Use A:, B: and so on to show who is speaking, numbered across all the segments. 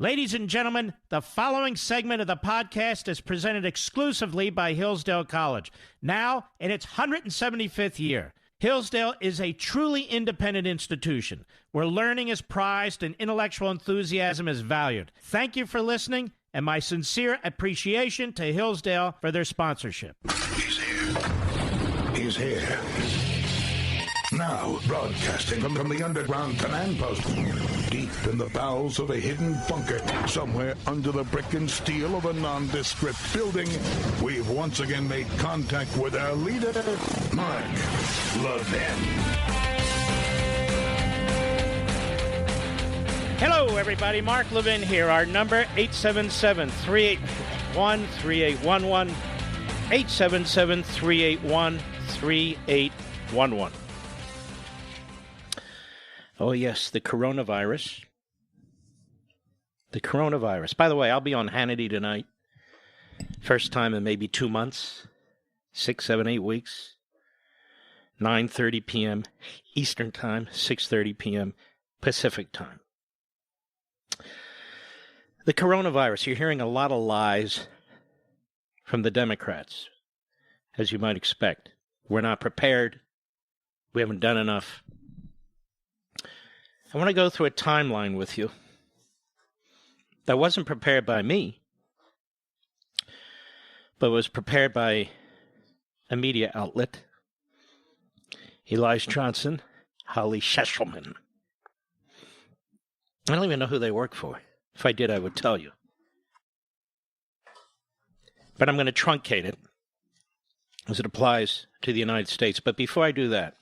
A: Ladies and gentlemen, the following segment of the podcast is presented exclusively by Hillsdale College. Now, in its 175th year, Hillsdale is a truly independent institution where learning is prized and intellectual enthusiasm is valued. Thank you for listening, and my sincere appreciation to Hillsdale for their sponsorship.
B: He's here. He's here. Now, broadcasting from the underground command post, deep in the bowels of a hidden bunker, somewhere under the brick and steel of a nondescript building, we've once again made contact with our leader, Mark Levin.
A: Hello, everybody. Mark Levin here. Our number, 877-381-3811, 877-381-3811. Oh, yes, the coronavirus. The coronavirus. By the way, I'll be on Hannity tonight. First time in maybe 2 months. 6, 7, 8 weeks. 9:30 p.m. Eastern Time. 6:30 p.m. Pacific Time. The coronavirus. You're hearing a lot of lies from the Democrats, as you might expect. We're not prepared. We haven't done enough. I want to go through a timeline with you that wasn't prepared by me, but was prepared by a media outlet, Elias Johnson, Holly Sheshelman. I don't even know who they work for. If I did, I would tell you. But I'm going to truncate it as it applies to the United States. But before I do that,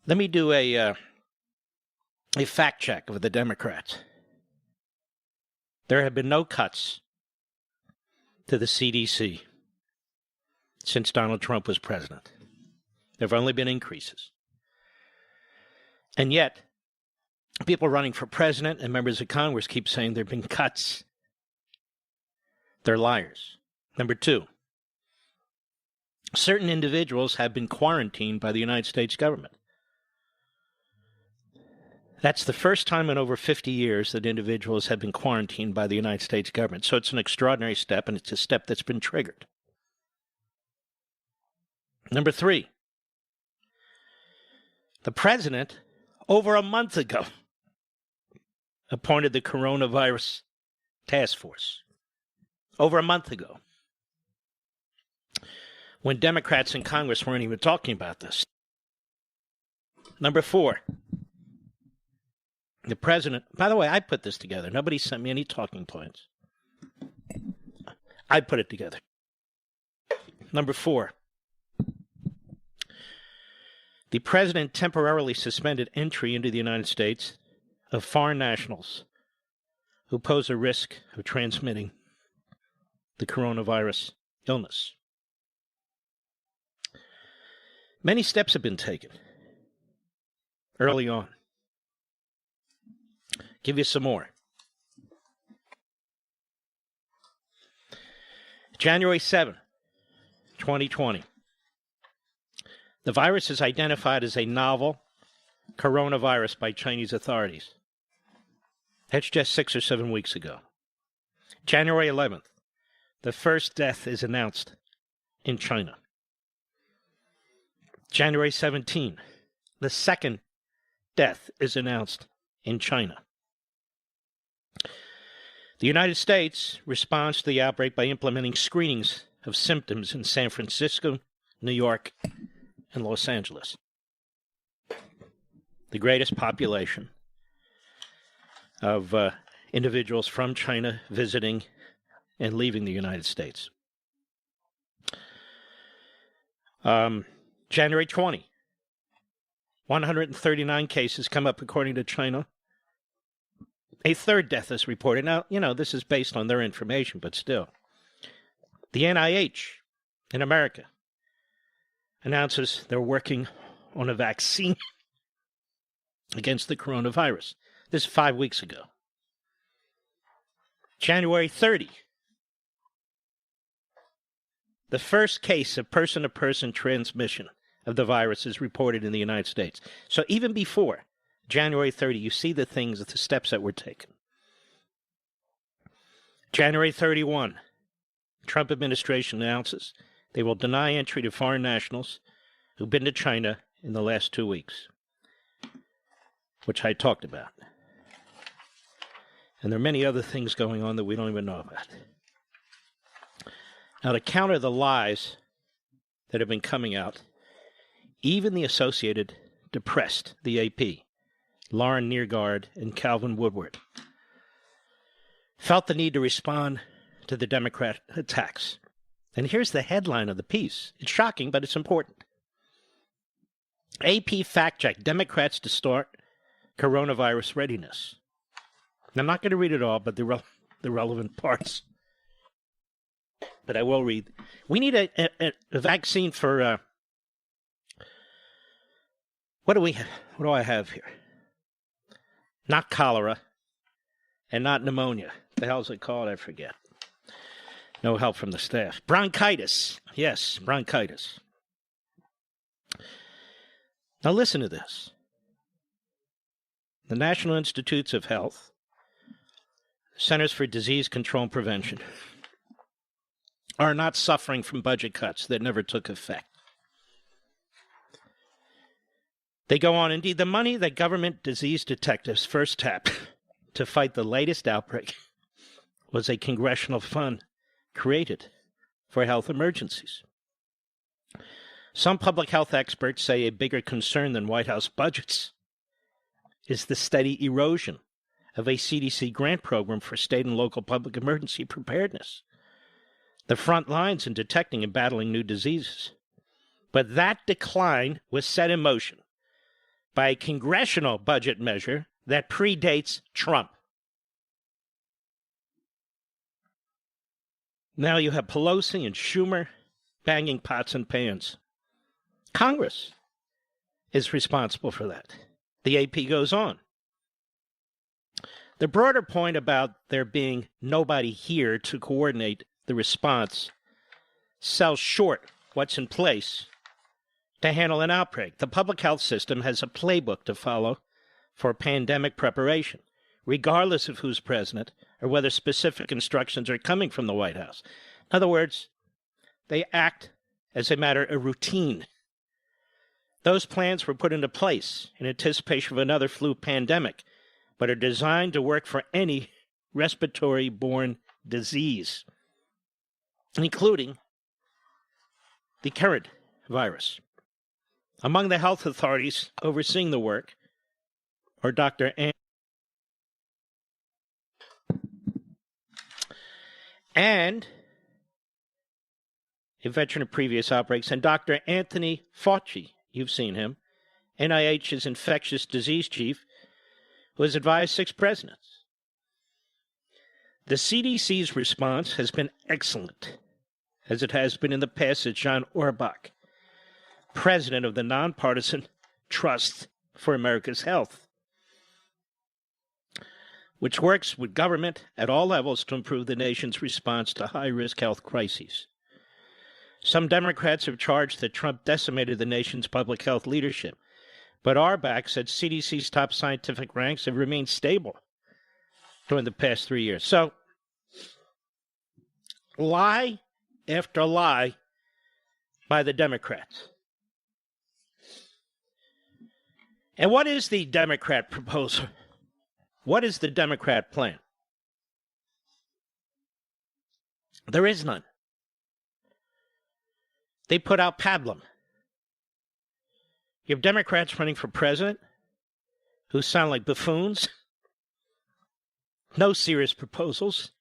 A: let me do a fact check of the Democrats. There have been no cuts to the CDC since Donald Trump was president. There have only been increases. And yet, people running for president and members of Congress keep saying there have been cuts. They're liars. Number two, certain individuals have been quarantined by the United States government. That's the first time in over 50 years that individuals have been quarantined by the United States government. So it's an extraordinary step, and it's a step that's been triggered. Number three, the president, over a month ago, appointed the coronavirus task force. Over a month ago, when Democrats in Congress weren't even talking about this. Number four, the president, by the way, I put this together. Nobody sent me any talking points. I put it together. Number four, the president temporarily suspended entry into the United States of foreign nationals who pose a risk of transmitting the coronavirus illness. Many steps have been taken early on. Give you some more. January 7, 2020. The virus is identified as a novel coronavirus by Chinese authorities. That's just 6 or 7 weeks ago. January 11th, the first death is announced in China. January 17, the second death is announced in China. The United States responds to the outbreak by implementing screenings of symptoms in San Francisco, New York, and Los Angeles. The greatest population of individuals from China visiting and leaving the United States. January 20, 139 cases come up according to China. A third death is reported. Now, this is based on their information, but still. The NIH in America announces they're working on a vaccine against the coronavirus. This is 5 weeks ago. January 30, the first case of person-to-person transmission of the virus is reported in the United States. So even before January 30, you see the steps that were taken. January 31, Trump administration announces they will deny entry to foreign nationals who've been to China in the last 2 weeks, which I talked about. And there are many other things going on that we don't even know about. Now, to counter the lies that have been coming out, even the Associated Press, the AP, Lauren Neergard and Calvin Woodward, felt the need to respond to the Democrat attacks. And here's the headline of the piece. It's shocking, but it's important. AP fact check, Democrats to start coronavirus readiness. I'm not going to read it all, but the relevant parts. But I will read. We need a vaccine for, what do I have here? Not cholera and not pneumonia. The hell's it called? I forget. No help from the staff. Bronchitis. Yes, bronchitis. Now listen to this. The National Institutes of Health, Centers for Disease Control and Prevention, are not suffering from budget cuts that never took effect. They go on, indeed, the money that government disease detectives first tapped to fight the latest outbreak was a congressional fund created for health emergencies. Some public health experts say a bigger concern than White House budgets is the steady erosion of a CDC grant program for state and local public emergency preparedness, the front lines in detecting and battling new diseases. But that decline was set in motion by a congressional budget measure that predates Trump. Now you have Pelosi and Schumer banging pots and pans. Congress is responsible for that. The AP goes on. The broader point about there being nobody here to coordinate the response sells short what's in place to handle an outbreak. The public health system has a playbook to follow for pandemic preparation, regardless of who's president or whether specific instructions are coming from the White House. In other words, they act as a matter of routine. Those plans were put into place in anticipation of another flu pandemic, but are designed to work for any respiratory-borne disease, including the current virus. Among the health authorities overseeing the work are Dr. and a veteran of previous outbreaks, and Dr. Anthony Fauci. You've seen him, NIH's infectious disease chief, who has advised 6 presidents. The CDC's response has been excellent, as it has been in the past, said John Orbach, president of the nonpartisan Trust for America's Health, which works with government at all levels to improve the nation's response to high-risk health crises. Some Democrats have charged that Trump decimated the nation's public health leadership, but Orbach said CDC's top scientific ranks have remained stable during the past 3 years. So, lie after lie by the Democrats. And what is the Democrat proposal? What is the Democrat plan? There is none. They put out pablum. You have Democrats running for president who sound like buffoons. No serious proposals.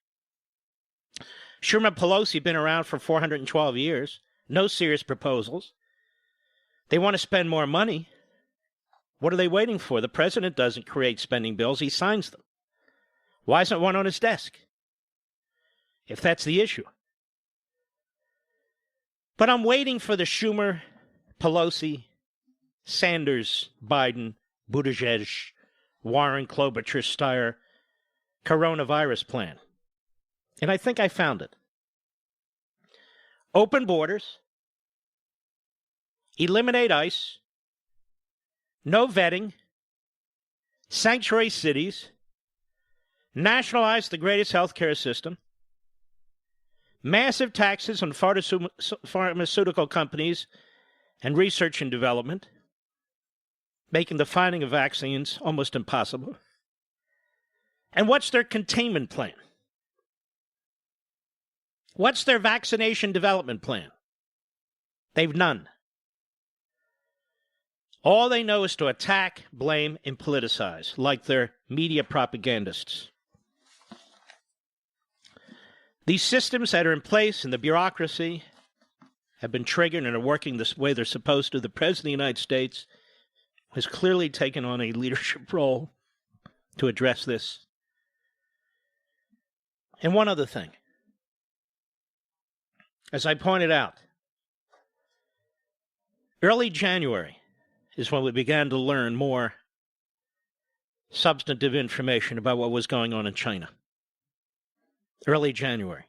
A: Schumer, Pelosi have been around for 412 years. No serious proposals. They want to spend more money. What are they waiting for? The president doesn't create spending bills. He signs them. Why isn't one on his desk? If that's the issue. But I'm waiting for the Schumer, Pelosi, Sanders, Biden, Buttigieg, Warren, Klobuchar, Steyer coronavirus plan. And I think I found it. Open borders. Eliminate ICE. No vetting. sanctuary cities, nationalized the greatest healthcare system, massive taxes on pharmaceutical companies and research and development, making the finding of vaccines almost impossible. And what's their containment plan? What's their vaccination development plan? They've none. All they know is to attack, blame, and politicize, like their media propagandists. These systems that are in place in the bureaucracy have been triggered and are working the way they're supposed to. The President of the United States has clearly taken on a leadership role to address this. And one other thing. As I pointed out, early January is when we began to learn more substantive information about what was going on in China. Early January.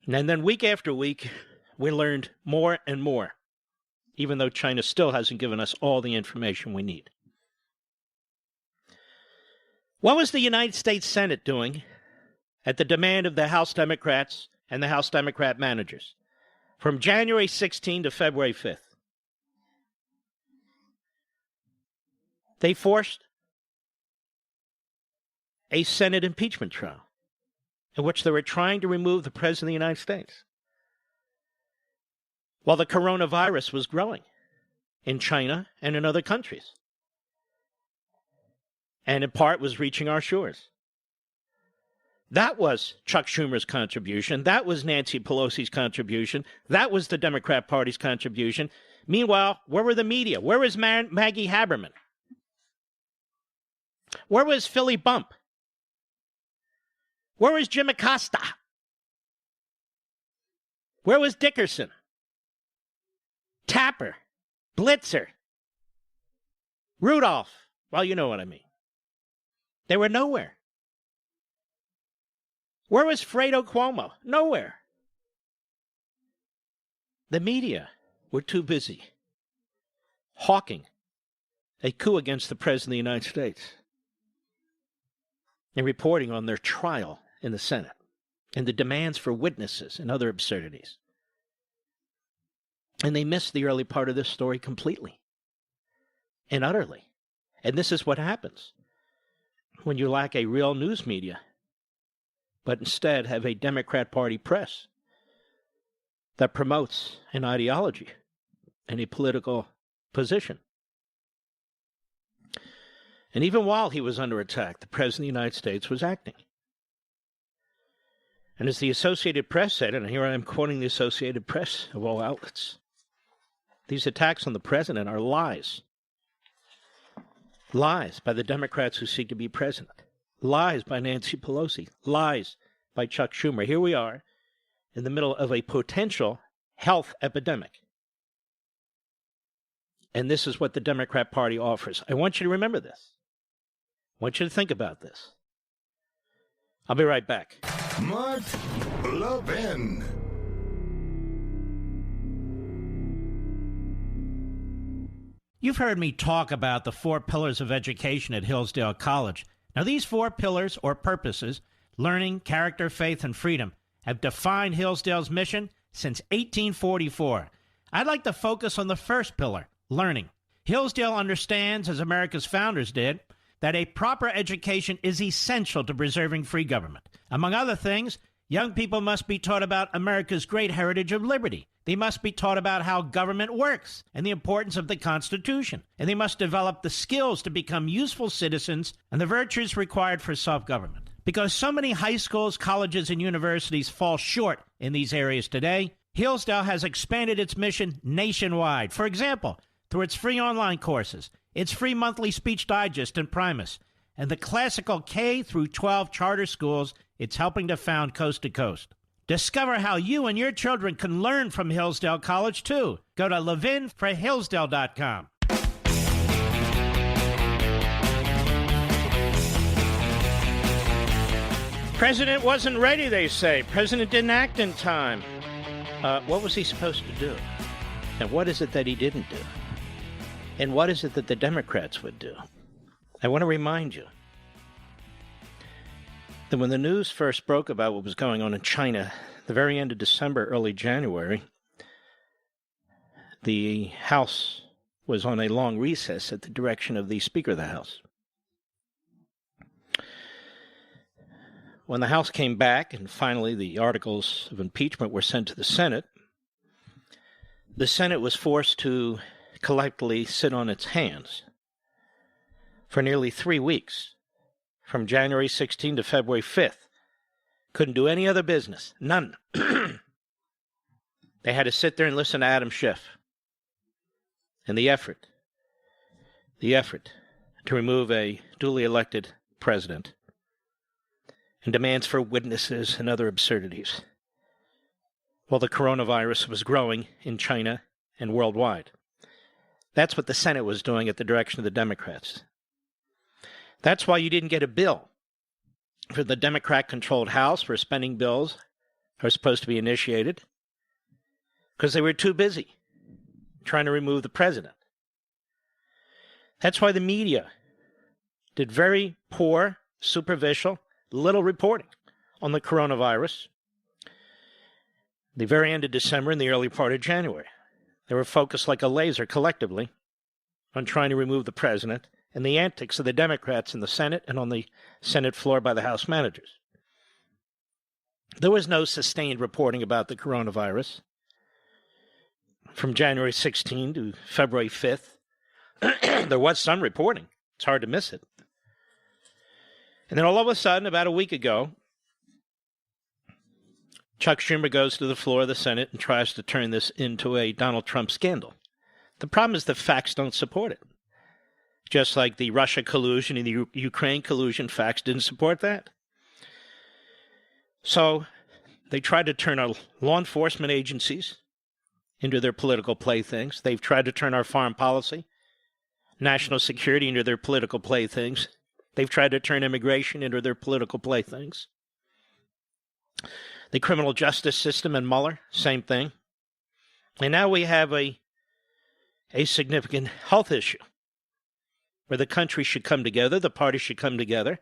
A: And then week after week, we learned more and more, even though China still hasn't given us all the information we need. What was the United States Senate doing at the demand of the House Democrats and the House Democrat managers from January 16 to February 5th? They forced a Senate impeachment trial in which they were trying to remove the President of the United States while the coronavirus was growing in China and in other countries, and in part was reaching our shores. That was Chuck Schumer's contribution. That was Nancy Pelosi's contribution. That was the Democrat Party's contribution. Meanwhile, where were the media? Where was Maggie Haberman? Where was Philly Bump? Where was Jim Acosta? Where was Dickerson? Tapper? Blitzer? Rudolph? Well, you know what I mean. They were nowhere. Where was Fredo Cuomo? Nowhere. The media were too busy hawking a coup against the President of the United States and reporting on their trial in the Senate and the demands for witnesses and other absurdities. And they missed the early part of this story completely and utterly. And this is what happens when you lack a real news media, but instead have a Democrat Party press that promotes an ideology and a political position. And even while he was under attack, the President of the United States was acting. And as the Associated Press said, and here I am quoting the Associated Press of all outlets, these attacks on the President are lies. Lies by the Democrats who seek to be president. Lies by Nancy Pelosi. Lies by Chuck Schumer. Here we are in the middle of a potential health epidemic. And this is what the Democrat Party offers. I want you to remember this. I want you to think about this. I'll be right back.
B: Mark Levin.
A: You've heard me talk about the 4 pillars of education at Hillsdale College. Now, these 4 pillars or purposes, learning, character, faith, and freedom, have defined Hillsdale's mission since 1844. I'd like to focus on the first pillar, learning. Hillsdale understands, as America's founders did, that a proper education is essential to preserving free government. Among other things, young people must be taught about America's great heritage of liberty. They must be taught about how government works and the importance of the Constitution. And they must develop the skills to become useful citizens and the virtues required for self-government. Because so many high schools, colleges, and universities fall short in these areas today, Hillsdale has expanded its mission nationwide. For example, through its free online courses, its free monthly speech digest and Primus, and the classical K through 12 charter schools it's helping to found coast to coast. Discover how you and your children can learn from Hillsdale College, too. Go to levinforhillsdale.com. President wasn't ready, they say. President didn't act in time. What was he supposed to do? And what is it that he didn't do? And what is it that the Democrats would do? I want to remind you that when the news first broke about what was going on in China, the very end of December, early January, the House was on a long recess at the direction of the Speaker of the House. When the House came back and finally the articles of impeachment were sent to the Senate was forced to collectively sit on its hands for nearly 3 weeks, from January 16 to February 5th. Couldn't do any other business. None. They had to sit there and listen to Adam Schiff. And the effort to remove a duly elected president and demands for witnesses and other absurdities while the coronavirus was growing in China and worldwide. That's what the Senate was doing at the direction of the Democrats. That's why you didn't get a bill for the Democrat-controlled House where spending bills are supposed to be initiated, because they were too busy trying to remove the president. That's why the media did very poor, superficial, little reporting on the coronavirus the very end of December and the early part of January. They were focused like a laser collectively on trying to remove the president and the antics of the Democrats in the Senate and on the Senate floor by the House managers. There was no sustained reporting about the coronavirus from January 16 to February 5th. There was some reporting. It's hard to miss it. And then all of a sudden, about a week ago, Chuck Schumer goes to the floor of the Senate and tries to turn this into a Donald Trump scandal. The problem is the facts don't support it. Just like the Russia collusion and the Ukraine collusion, facts didn't support that. So they tried to turn our law enforcement agencies into their political playthings. They've tried to turn our foreign policy, national security into their political playthings. They've tried to turn immigration into their political playthings. The criminal justice system and Mueller, same thing. And now we have a significant health issue where the country should come together, the parties should come together,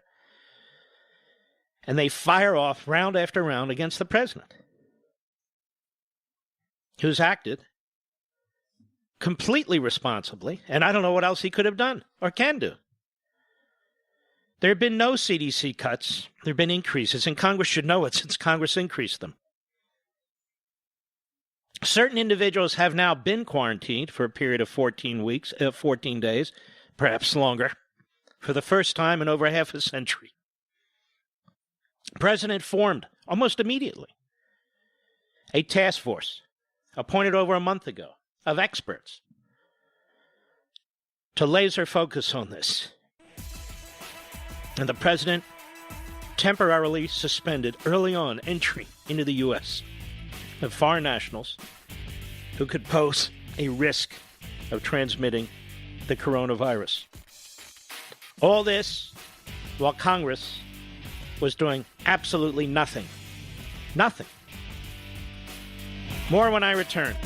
A: and they fire off round after round against the president, who's acted completely responsibly, and I don't know what else he could have done or can do. There have been no CDC cuts. There have been increases, and Congress should know it since Congress increased them. Certain individuals have now been quarantined for a period of 14 days, perhaps longer, for the first time in over half a century. The president formed, almost immediately, a task force appointed over a month ago of experts to laser focus on this. And the president temporarily suspended early on entry into the U.S. of foreign nationals who could pose a risk of transmitting the coronavirus. All this while Congress was doing absolutely nothing. Nothing. More when I return.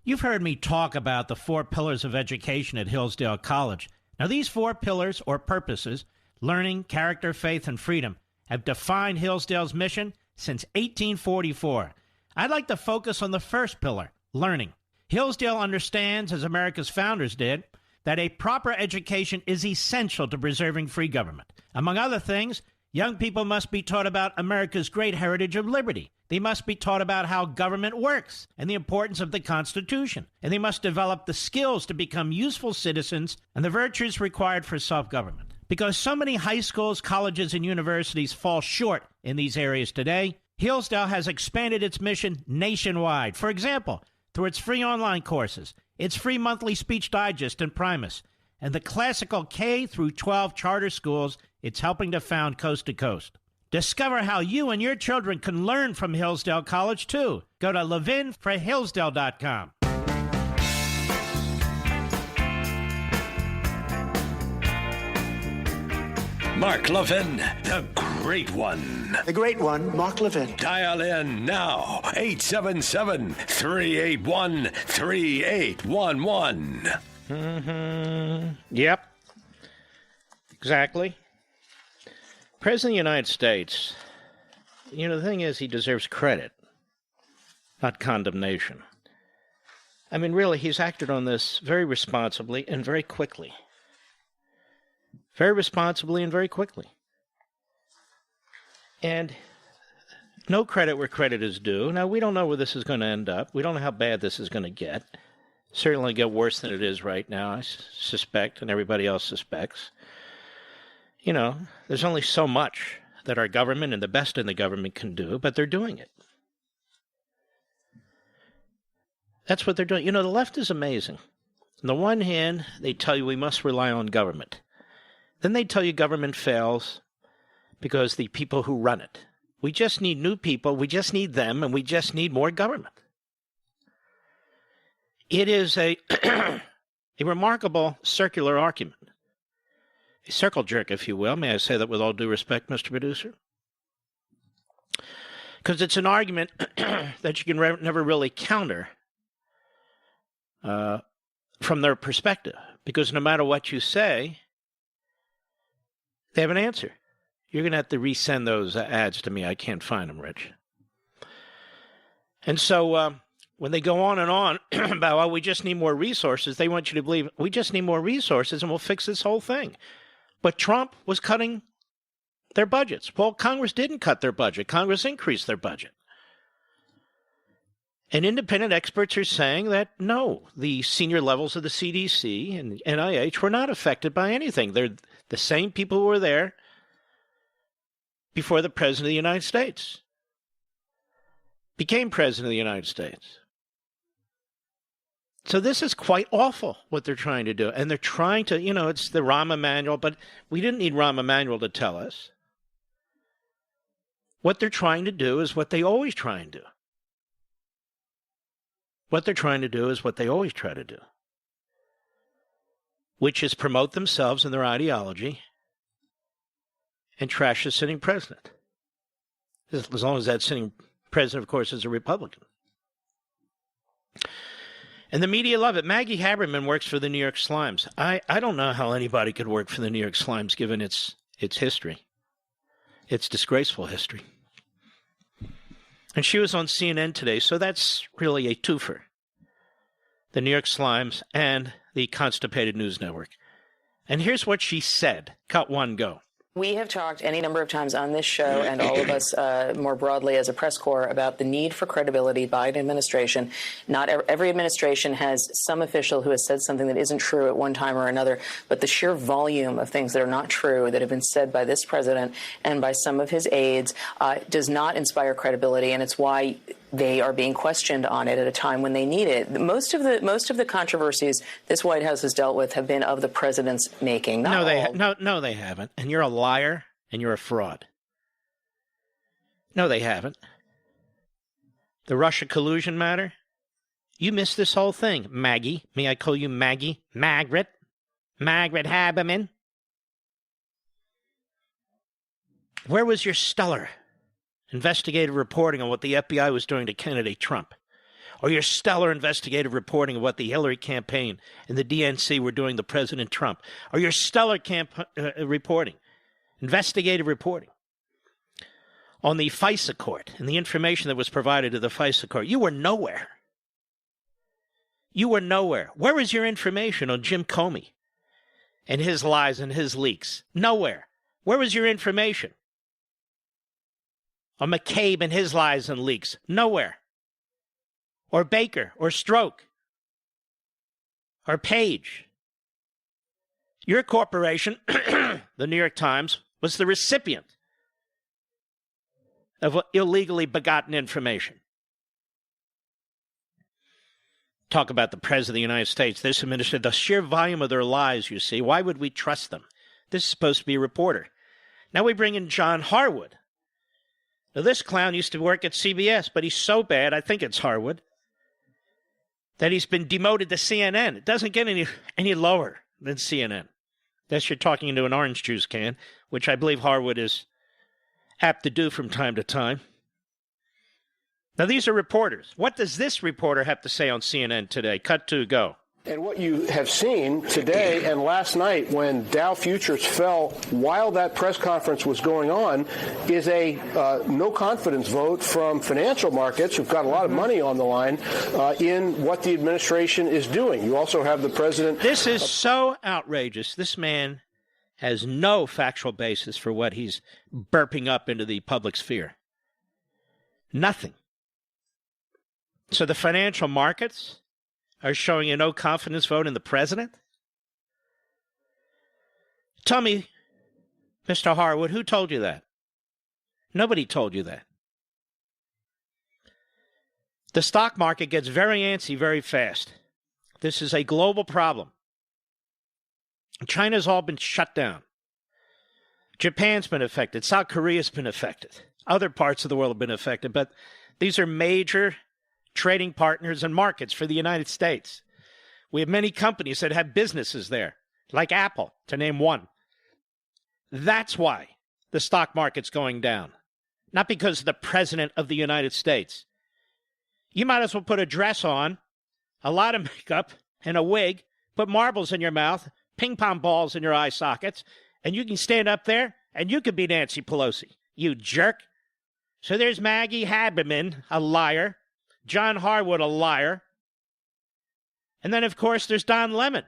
C: You've heard me talk about the 4 pillars of education at Hillsdale College. Now, these 4 pillars or purposes, learning, character, faith, and freedom, have defined Hillsdale's mission since 1844. I'd like to focus on the first pillar, learning. Hillsdale understands, as America's founders did, that a proper education is essential to preserving free government. Among other things, young people must be taught about America's great heritage of liberty. They must be taught about how government works and the importance of the Constitution. And they must develop the skills to become useful citizens and the virtues required for self-government. Because so many high schools, colleges, and universities fall short in these areas today, Hillsdale has expanded its mission nationwide. For example, through its free online courses, its free monthly speech digest and Primus, and the classical K through 12 charter schools it's helping to found coast to coast. Discover how you and your children can learn from Hillsdale College, too. Go to levinforhillsdale.com.
D: Mark Levin, the great one.
E: The great one, Mark Levin.
D: Dial in now. 877-381-3811.
C: Yep. Exactly. President of the United States, the thing is, he deserves credit, not condemnation. I mean, really, he's acted on this very responsibly and very quickly. Very responsibly and very quickly. And no credit where credit is due. Now, we don't know where this is going to end up. We don't know how bad this is going to get. Certainly get worse than it is right now, I suspect, and everybody else suspects. There's only so much that our government and the best in the government can do, but they're doing it. That's what they're doing. The left is amazing. On the one hand, they tell you we must rely on government. Then they tell you government fails because the people who run it. We just need new people, we just need them, and we just need more government. It is a remarkable circular argument. A circle jerk, if you will. May I say that with all due respect, Mr. Producer? Because it's an argument that you can never really counter from their perspective. Because no matter what you say, they have an answer. You're going to have to resend those ads to me. I can't find them, Rich. And so when they go on and on about, we just need more resources, they want you to believe we just need more resources and we'll fix this whole thing. But Trump was cutting their budgets. Well, Congress didn't cut their budget. Congress increased their budget. And independent experts are saying that, no, the senior levels of the CDC and NIH were not affected by anything. They're the same people who were there before the President of the United States became President of the United States. So this is quite awful what they're trying to do. And they're trying to, it's the Rahm Emanuel, but we didn't need Rahm Emanuel to tell us. What they're trying to do is what they always try and do. What they're trying to do is what they always try to do, which is promote themselves and their ideology and trash the sitting president. As long as that sitting president, of course, is a Republican. And the media love it. Maggie Haberman works for the New York Slimes. I don't know how anybody could work for the New York Slimes given its history, its disgraceful history. And she was on CNN today, so that's really a twofer. The New York Slimes and the Constipated News Network. And here's what she said. Cut one, go.
F: We have talked any number of times on this show and all of us more broadly as a press corps about the need for credibility by an administration. Not every administration has some official who has said something that isn't true at one time or another, but the sheer volume of things that are not true that have been said by this president and by some of his aides does not inspire credibility, and it's why they are being questioned on it at a time when they need it. Most of the controversies this White House has dealt with have been of the president's making.
C: No, they haven't. And you're a liar and you're a fraud. No, they haven't. The Russia collusion matter? You missed this whole thing, Maggie. May I call you Maggie? Margaret Haberman. Where was your stellar investigative reporting on what the FBI was doing to candidate Trump? Or your stellar investigative reporting of what the Hillary campaign and the DNC were doing to President Trump? Or your stellar reporting, investigative reporting on the FISA court and the information that was provided to the FISA court? You were nowhere. You were nowhere. Where was your information on Jim Comey and his lies and his leaks? Nowhere. Where was your information on McCabe and his lies and leaks? Nowhere. Or Baker, or Stroke, or Page. Your corporation, the New York Times, was the recipient of illegally begotten information. Talk about the President of the United States, this administration, the sheer volume of their lies, you see. Why would we trust them? This is supposed to be a reporter. Now we bring in John Harwood. Now this clown used to work at CBS, but he's so bad, I think it's Harwood, that he's been demoted to CNN. It doesn't get any lower than CNN. Unless you're talking into an orange juice can, which I believe Harwood is
A: have to do from time to time. Now, these are reporters. What does this reporter have to say on CNN today? Cut to, go.
E: And what you have seen today and last night when Dow futures fell while that press conference was going on is a no confidence vote from financial markets who've got a lot of money on the line in what the administration is doing. You also have the president.
A: This is so outrageous. This man has no factual basis for what he's burping up into the public sphere. Nothing. So the financial markets are showing a no confidence vote in the president? Tell me, Mr. Harwood, who told you that? Nobody told you that. The stock market gets very antsy very fast. This is a global problem. China's all been shut down. Japan's been affected. South Korea's been affected. Other parts of the world have been affected. But these are major trading partners and markets for the United States. We have many companies that have businesses there, like Apple, to name one. That's why the stock market's going down, not because of the President of the United States. You might as well put a dress on, a lot of makeup, and a wig, put marbles in your mouth, ping pong balls in your eye sockets, and you can stand up there and you could be Nancy Pelosi, you jerk. So there's Maggie Haberman, a liar. John Harwood, a liar. And then, of course, there's Don Lemon.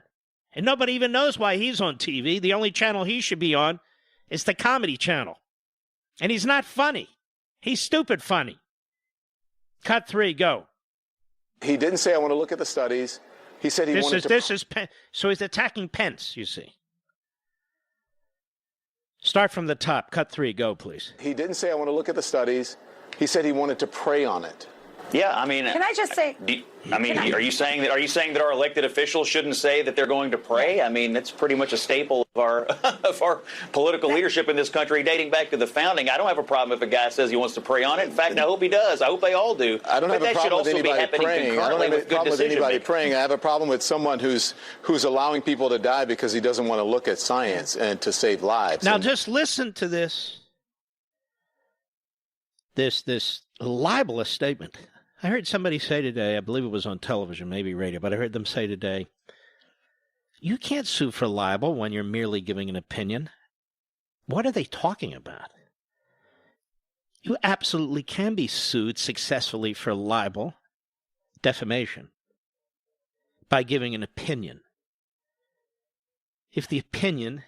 A: And nobody even knows why he's on TV. The only channel he should be on is the Comedy Channel. And he's not funny. He's stupid funny. Cut 3, go.
G: He didn't say, I want to look at the studies. He said he wanted to...
A: So he's attacking Pence, you see. Start from the top. Cut 3, go, please.
G: He didn't say, I want to look at the studies. He said he wanted to pray on it.
H: Yeah, I mean,
I: can I just say?
H: Are you saying that our elected officials shouldn't say that they're going to pray? I mean, that's pretty much a staple of our political leadership in this country, dating back to the founding. I don't have a problem if a guy says he wants to pray on it. In fact, I hope he does. I hope they all do.
G: I don't have a problem with anybody praying. I don't have a problem with anybody praying. I have a problem with someone who's allowing people to die because he doesn't want to look at science and to save lives.
A: Now, just listen to this libelous statement. I heard somebody say today, I believe it was on television, maybe radio, but I heard them say today, you can't sue for libel when you're merely giving an opinion. What are they talking about? You absolutely can be sued successfully for libel, defamation, by giving an opinion. If the opinion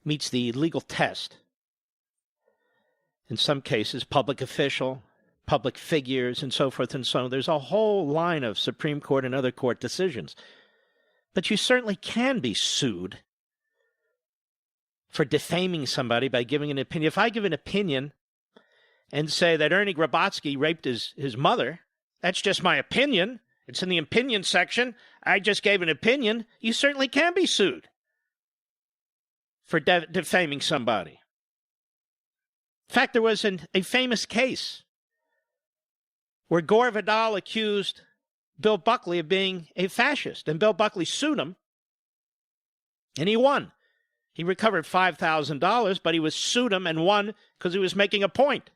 A: meets the legal test, in some cases, public official, public figures, and so forth and so on. There's a whole line of Supreme Court and other court decisions. But you certainly can be sued for defaming somebody by giving an opinion. If I give an opinion and say that Ernie Grabotsky raped his mother, that's just my opinion. It's in the opinion section. I just gave an opinion. You certainly can be sued for defaming somebody. In fact, there was a famous case where Gore Vidal accused Bill Buckley of being a fascist, and Bill Buckley sued him, and he won. He recovered $5,000, but he sued him and won because he was making a point.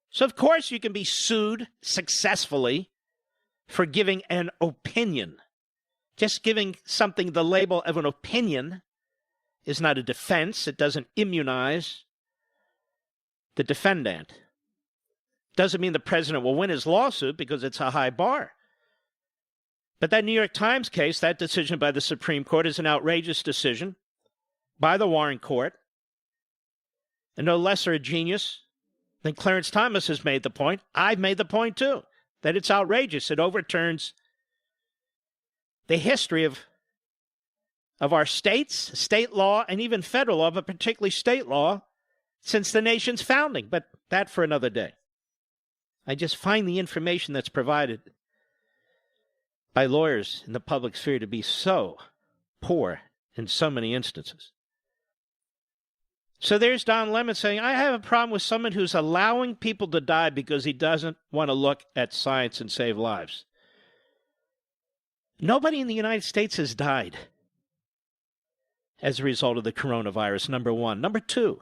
A: So, of course, you can be sued successfully for giving an opinion. Just giving something the label of an opinion is not a defense. It doesn't immunize the defendant. Doesn't mean the president will win his lawsuit because it's a high bar. But that New York Times case, that decision by the Supreme Court is an outrageous decision by the Warren Court. And no lesser a genius than Clarence Thomas has made the point. I've made the point too, that it's outrageous. It overturns the history of our states, state law, and even federal law, but particularly state law, since the nation's founding. But that for another day. I just find the information that's provided by lawyers in the public sphere to be so poor in so many instances. So there's Don Lemon saying, I have a problem with someone who's allowing people to die because he doesn't want to look at science and save lives. Nobody in the United States has died as a result of the coronavirus, number one. Number two,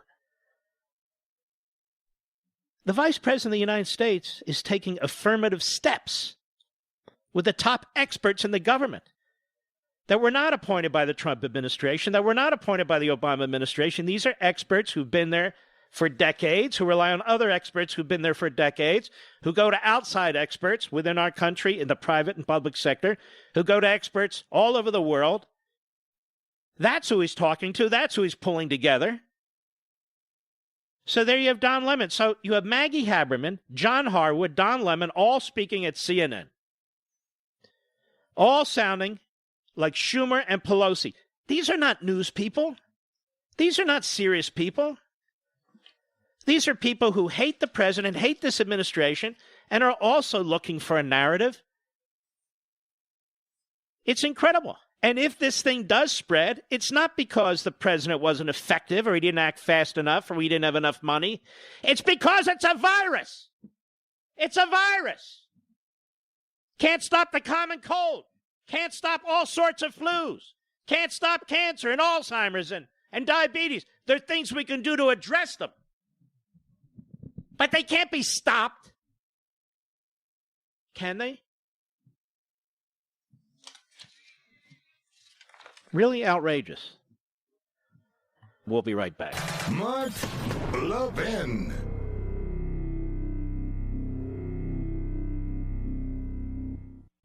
A: The Vice President of the United States is taking affirmative steps with the top experts in the government that were not appointed by the Trump administration, that were not appointed by the Obama administration. These are experts who've been there for decades, who rely on other experts who've been there for decades, who go to outside experts within our country in the private and public sector, who go to experts all over the world. That's who he's talking to. That's who he's pulling together. So there you have Don Lemon. So you have Maggie Haberman, John Harwood, Don Lemon, all speaking at CNN. All sounding like Schumer and Pelosi. These are not news people. These are not serious people. These are people who hate the president, hate this administration, and are also looking for a narrative. It's incredible. And if this thing does spread, it's not because the president wasn't effective or he didn't act fast enough or we didn't have enough money. It's because it's a virus. It's a virus. Can't stop the common cold. Can't stop all sorts of flus. Can't stop cancer and Alzheimer's and diabetes. There are things we can do to address them. But they can't be stopped. Can they? Really outrageous. We'll be right back.
B: Mark Levin.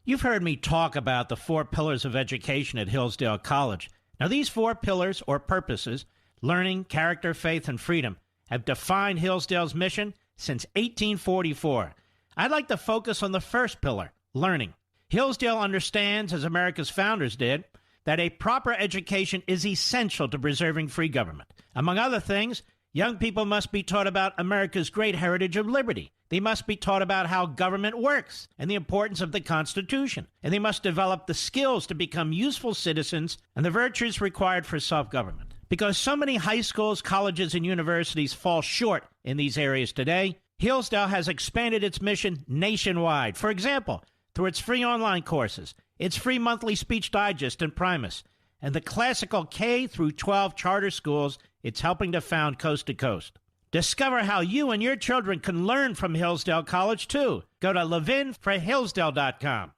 C: You've heard me talk about the 4 pillars of education at Hillsdale College. Now, these 4 pillars or purposes, learning, character, faith, and freedom, have defined Hillsdale's mission since 1844. I'd like to focus on the first pillar, learning. Hillsdale understands, as America's founders did, that a proper education is essential to preserving free government. Among other things, young people must be taught about America's great heritage of liberty. They must be taught about how government works and the importance of the Constitution. And they must develop the skills to become useful citizens and the virtues required for self-government. Because so many high schools, colleges, and universities fall short in these areas today, Hillsdale has expanded its mission nationwide. For example, through its free online courses, its free monthly speech digest and Primus, and the classical K through 12 charter schools it's helping to found coast to coast. Discover how you and your children can learn from Hillsdale College, too. Go to levinforhillsdale.com.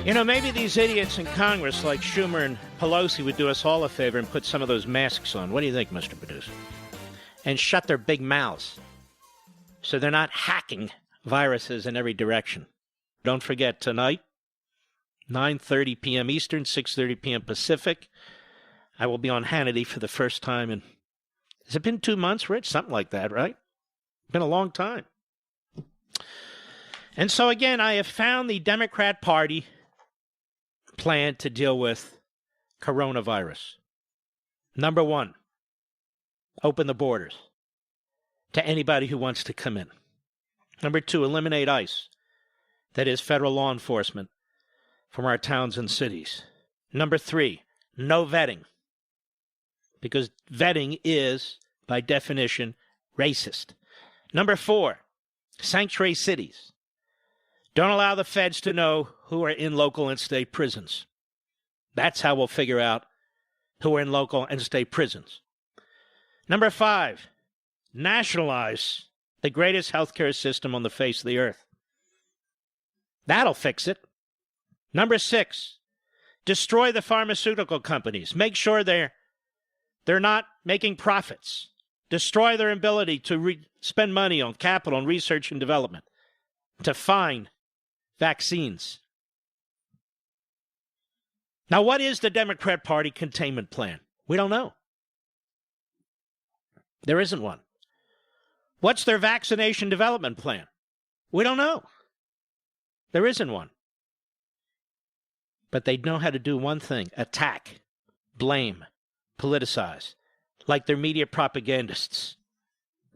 A: You know, maybe these idiots in Congress like Schumer and Pelosi would do us all a favor and put some of those masks on. What do you think, Mr. Producer? And shut their big mouths so they're not hacking viruses in every direction. Don't forget, tonight, 9:30 p.m. Eastern, 6:30 p.m. Pacific, I will be on Hannity for the first time in, has it been 2 months, Rich? Something like that, right? Been a long time. And so, again, I have found the Democrat Party plan to deal with coronavirus. Number 1, open the borders to anybody who wants to come in. Number 2, eliminate ICE, that is federal law enforcement, from our towns and cities. Number 3, no vetting, because vetting is, by definition, racist. Number 4, sanctuary cities. Don't allow the feds to know who are in local and state prisons. That's how we'll figure out who are in local and state prisons. Number 5, nationalize the greatest healthcare system on the face of the earth. That'll fix it. Number 6, destroy the pharmaceutical companies. Make sure they're not making profits. Destroy their ability to spend money on capital and research and development to find vaccines. Now, what is the Democrat Party containment plan? We don't know. There isn't one. What's their vaccination development plan? We don't know. There isn't one. But they know how to do one thing: attack, blame, politicize, like their media propagandists.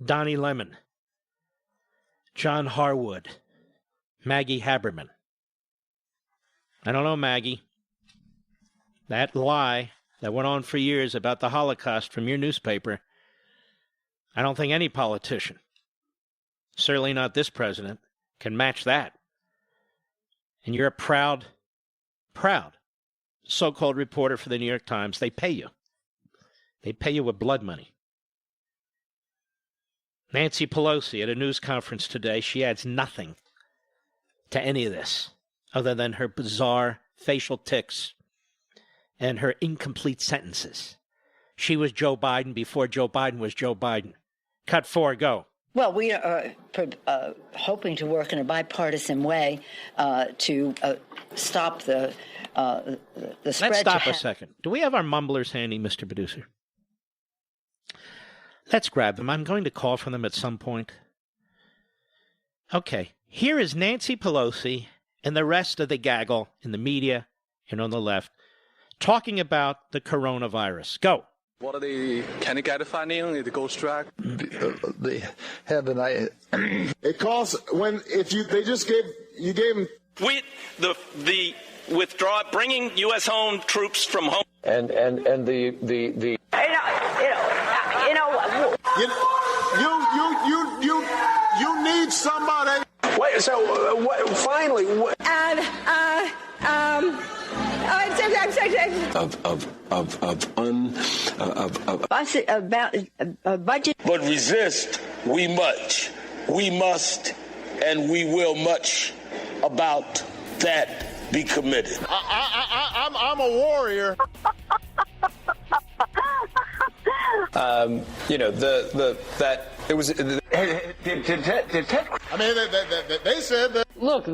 A: Donnie Lemon, John Harwood, Maggie Haberman. I don't know, Maggie. That lie that went on for years about the Holocaust from your newspaper, I don't think any politician, certainly not this president, can match that.
C: and you're a proud so-called reporter for the New York Times, they pay you. They pay you with blood money. Nancy Pelosi at a news conference today, she adds nothing to any of this other than her bizarre facial tics and her incomplete sentences. She was Joe Biden before Joe Biden was Joe Biden. Cut 4, go.
I: Well, we are hoping to work in a bipartisan way to stop the spread.
C: Let's stop a second. Do we have our mumblers handy, Mr. Producer? Let's grab them. I'm going to call for them at some point. Okay. Here is Nancy Pelosi and the rest of the gaggle in the media and on the left talking about the coronavirus. Go.
J: What are the kennekærfindingen i the ghost track?
K: They have an I. It costs they just gave them
L: with the withdraw, bringing U.S. home troops from home,
K: and the you need somebody.
L: Wait, so finally,
K: budget.
L: But resist we must, and we will much about that be committed.
K: I'm a warrior.
J: That it was.
K: I mean, they said that.
I: Look,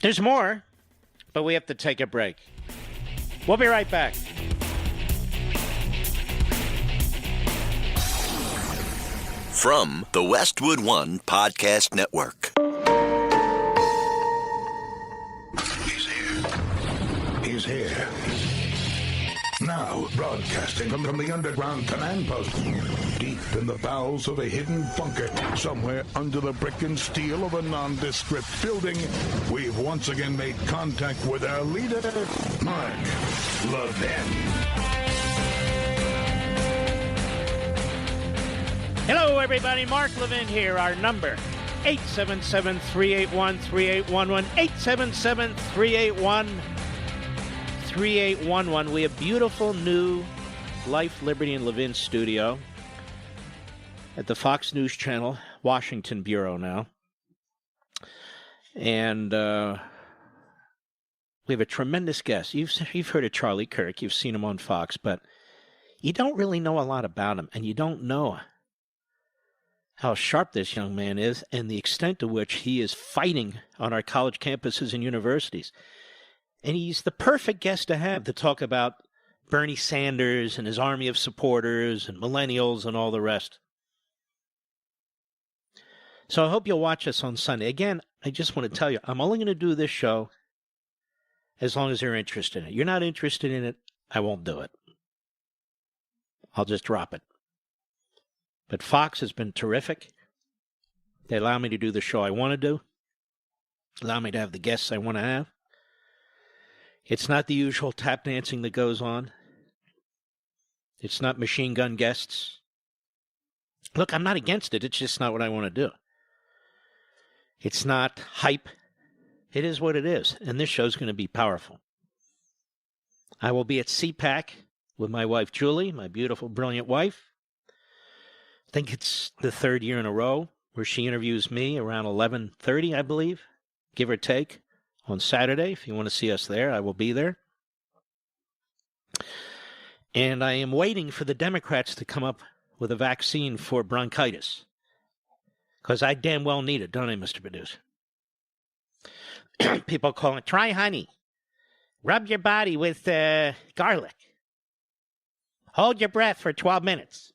C: There's more, but we have to take a break. We'll be right back.
D: From the Westwood One Podcast Network.
B: He's here. Now, broadcasting from the underground command post, deep in the bowels of a hidden bunker, somewhere under the brick and steel of a nondescript building, we've once again made contact with our leader, Mark Levin.
C: Hello, everybody. Mark Levin here. Our number, 877-381-3811, 877-381-3811. We have beautiful new Life, Liberty, and Levin studio at the Fox News Channel, Washington Bureau now. And we have a tremendous guest. You've heard of Charlie Kirk. You've seen him on Fox, but you don't really know a lot about him, and you don't know how sharp this young man is and the extent to which he is fighting on our college campuses and universities. And he's the perfect guest to have to talk about Bernie Sanders and his army of supporters and millennials and all the rest. So I hope you'll watch us on Sunday. Again, I just want to tell you, I'm only going to do this show as long as you're interested in it. You're not interested in it, I won't do it. I'll just drop it. But Fox has been terrific. They allow me to do the show I want to do. Allow me to have the guests I want to have. It's not the usual tap dancing that goes on. It's not machine gun guests. Look, I'm not against it. It's just not what I want to do. It's not hype. It is what it is. And this show's going to be powerful. I will be at CPAC with my wife, Julie, my beautiful, brilliant wife. I think it's the third year in a row where she interviews me around 11:30, I believe, give or take, on Saturday. If you want to see us there, I will be there. And I am waiting for the Democrats to come up with a vaccine for bronchitis. Because I damn well need it, don't I, Mr. Producer? People call it, try honey. Rub your body with garlic. Hold your breath for 12 minutes.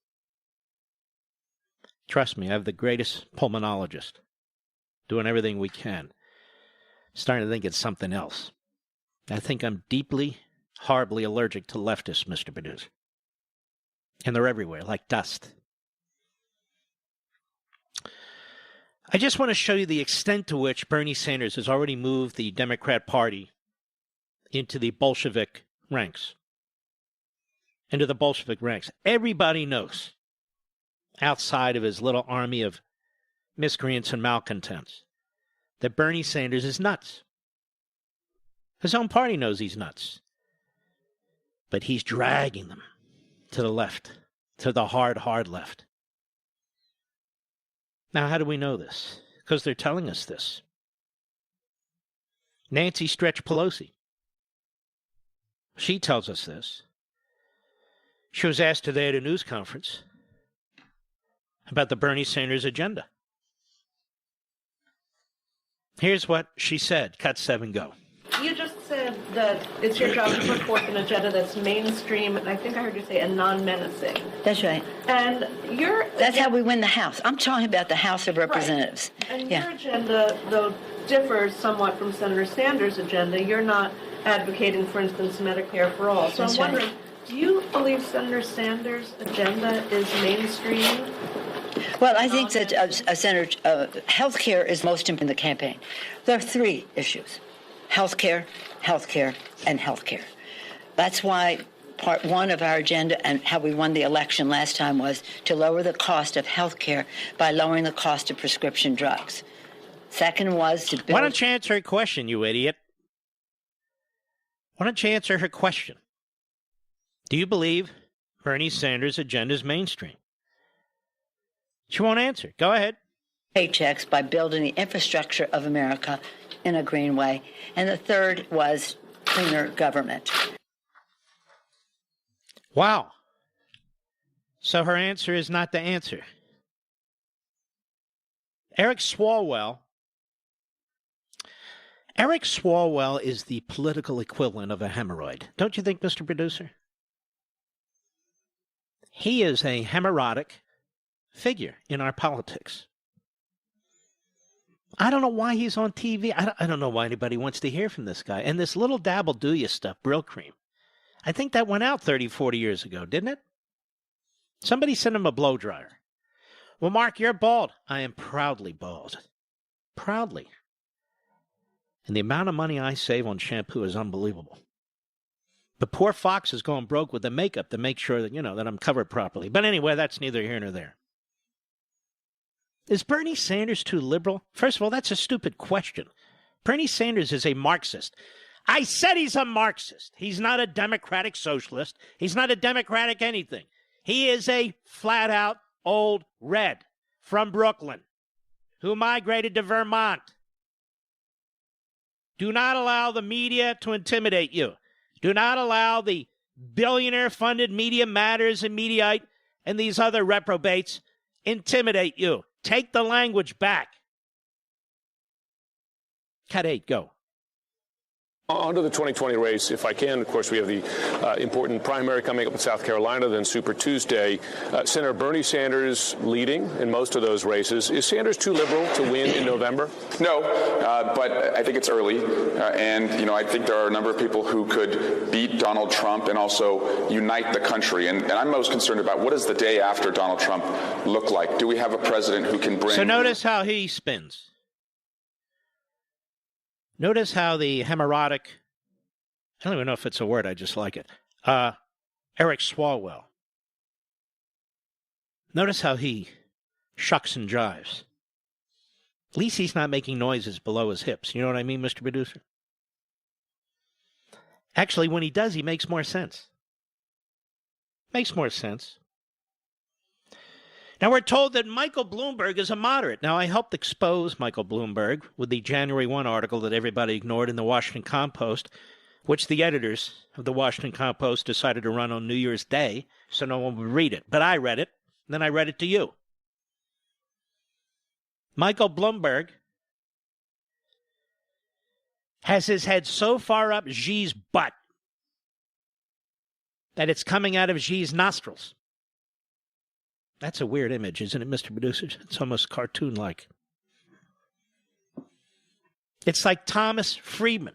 C: Trust me, I have the greatest pulmonologist. Doing everything we can. Starting to think it's something else. I think I'm deeply, horribly allergic to leftists, Mr. Producer. And they're everywhere, like dust. I just want to show you the extent to which Bernie Sanders has already moved the Democrat Party into the Bolshevik ranks. Into the Bolshevik ranks. Everybody knows, outside of his little army of miscreants and malcontents that Bernie Sanders is nuts. His own party knows he's nuts. But he's dragging them to the left, to the hard left. Now, how do we know this? Because they're telling us this. Nancy Stretch Pelosi, she tells us this. She was asked today at a news conference about the Bernie Sanders agenda. Here's what she said. Cut 7, go.
M: You just said that it's your job to put forth an agenda that's mainstream, and I think I heard you say, and non-menacing.
I: That's right.
M: And
I: that's how we win the House. I'm talking about the House of Representatives.
M: Right. And your agenda, though, differs somewhat from Senator Sanders' agenda. You're not advocating, for instance, Medicare for all. So
I: That's
M: I'm wondering,
I: right.
M: do you believe Senator Sanders' agenda is mainstream?
I: Well, I think that Senator, health care is most important in the campaign. There are 3 issues: health care, and health care. That's why part 1 of our agenda and how we won the election last time was to lower the cost of health care by lowering the cost of prescription drugs. Second was to build...
C: Why don't you answer her question, you idiot? Why don't you answer her question? Do you believe Bernie Sanders' agenda is mainstream? She won't answer. Go ahead.
I: Paychecks by building the infrastructure of America in a green way. And the third was cleaner government.
C: Wow. So her answer is not the answer. Eric Swalwell is the political equivalent of a hemorrhoid. Don't you think, Mr. Producer? He is a hemorrhoidic figure in our politics. I don't know why he's on TV. I don't know why anybody wants to hear from this guy. And this little dabble do ya stuff, Brill Cream, I think that went out 30, 40 years ago, didn't it? Somebody sent him a blow dryer. Well, Mark, you're bald. I am proudly bald. Proudly. And the amount of money I save on shampoo is unbelievable. The poor fox is going broke with the makeup to make sure that, that I'm covered properly. But anyway, that's neither here nor there. Is Bernie Sanders too liberal? First of all, that's a stupid question. Bernie Sanders is a Marxist. I said he's a Marxist. He's not a democratic socialist. He's not a democratic anything. He is a flat-out old red from Brooklyn who migrated to Vermont. Do not allow the media to intimidate you. Do not allow the billionaire-funded Media Matters and Mediaite and these other reprobates intimidate you. Take the language back. Cut 8, go.
N: On to the 2020 race, if I can. Of course, we have the important primary coming up in South Carolina, then Super Tuesday. Senator Bernie Sanders leading in most of those races. Is Sanders too liberal to win in November?
O: No, but I think it's early. And I think there are a number of people who could beat Donald Trump and also unite the country. And I'm most concerned about what does the day after Donald Trump look like? Do we have a president who can bring...
C: So notice how he spins. Notice how the hemorrhoidic, I don't even know if it's a word, I just like it, Eric Swalwell. Notice how he shucks and jives. At least he's not making noises below his hips. You know what I mean, Mr. Producer? Actually, when he does, he makes more sense. Makes more sense. Now, we're told that Michael Bloomberg is a moderate. Now, I helped expose Michael Bloomberg with the January 1 article that everybody ignored in the Washington Compost, which the editors of the Washington Compost decided to run on New Year's Day so no one would read it. But I read it, and then I read it to you. Michael Bloomberg has his head so far up Xi's butt that it's coming out of Xi's nostrils. That's a weird image, isn't it, Mr. Producer? It's almost cartoon-like. It's like Thomas Friedman,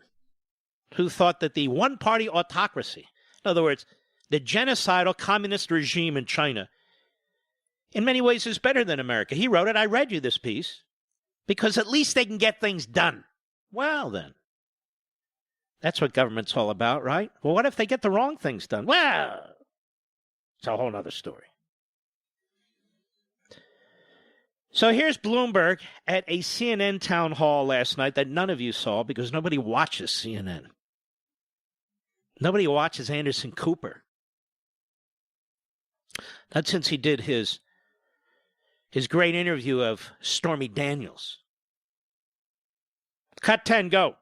C: who thought that the one-party autocracy, in other words, the genocidal communist regime in China, in many ways is better than America. He wrote it. I read you this piece. Because at least they can get things done. Well, then. That's what government's all about, right? Well, what if they get the wrong things done? Well, it's a whole other story. So here's Bloomberg at a CNN town hall last night that none of you saw because nobody watches CNN. Nobody watches Anderson Cooper. Not since he did his great interview of Stormy Daniels. Cut 10, go.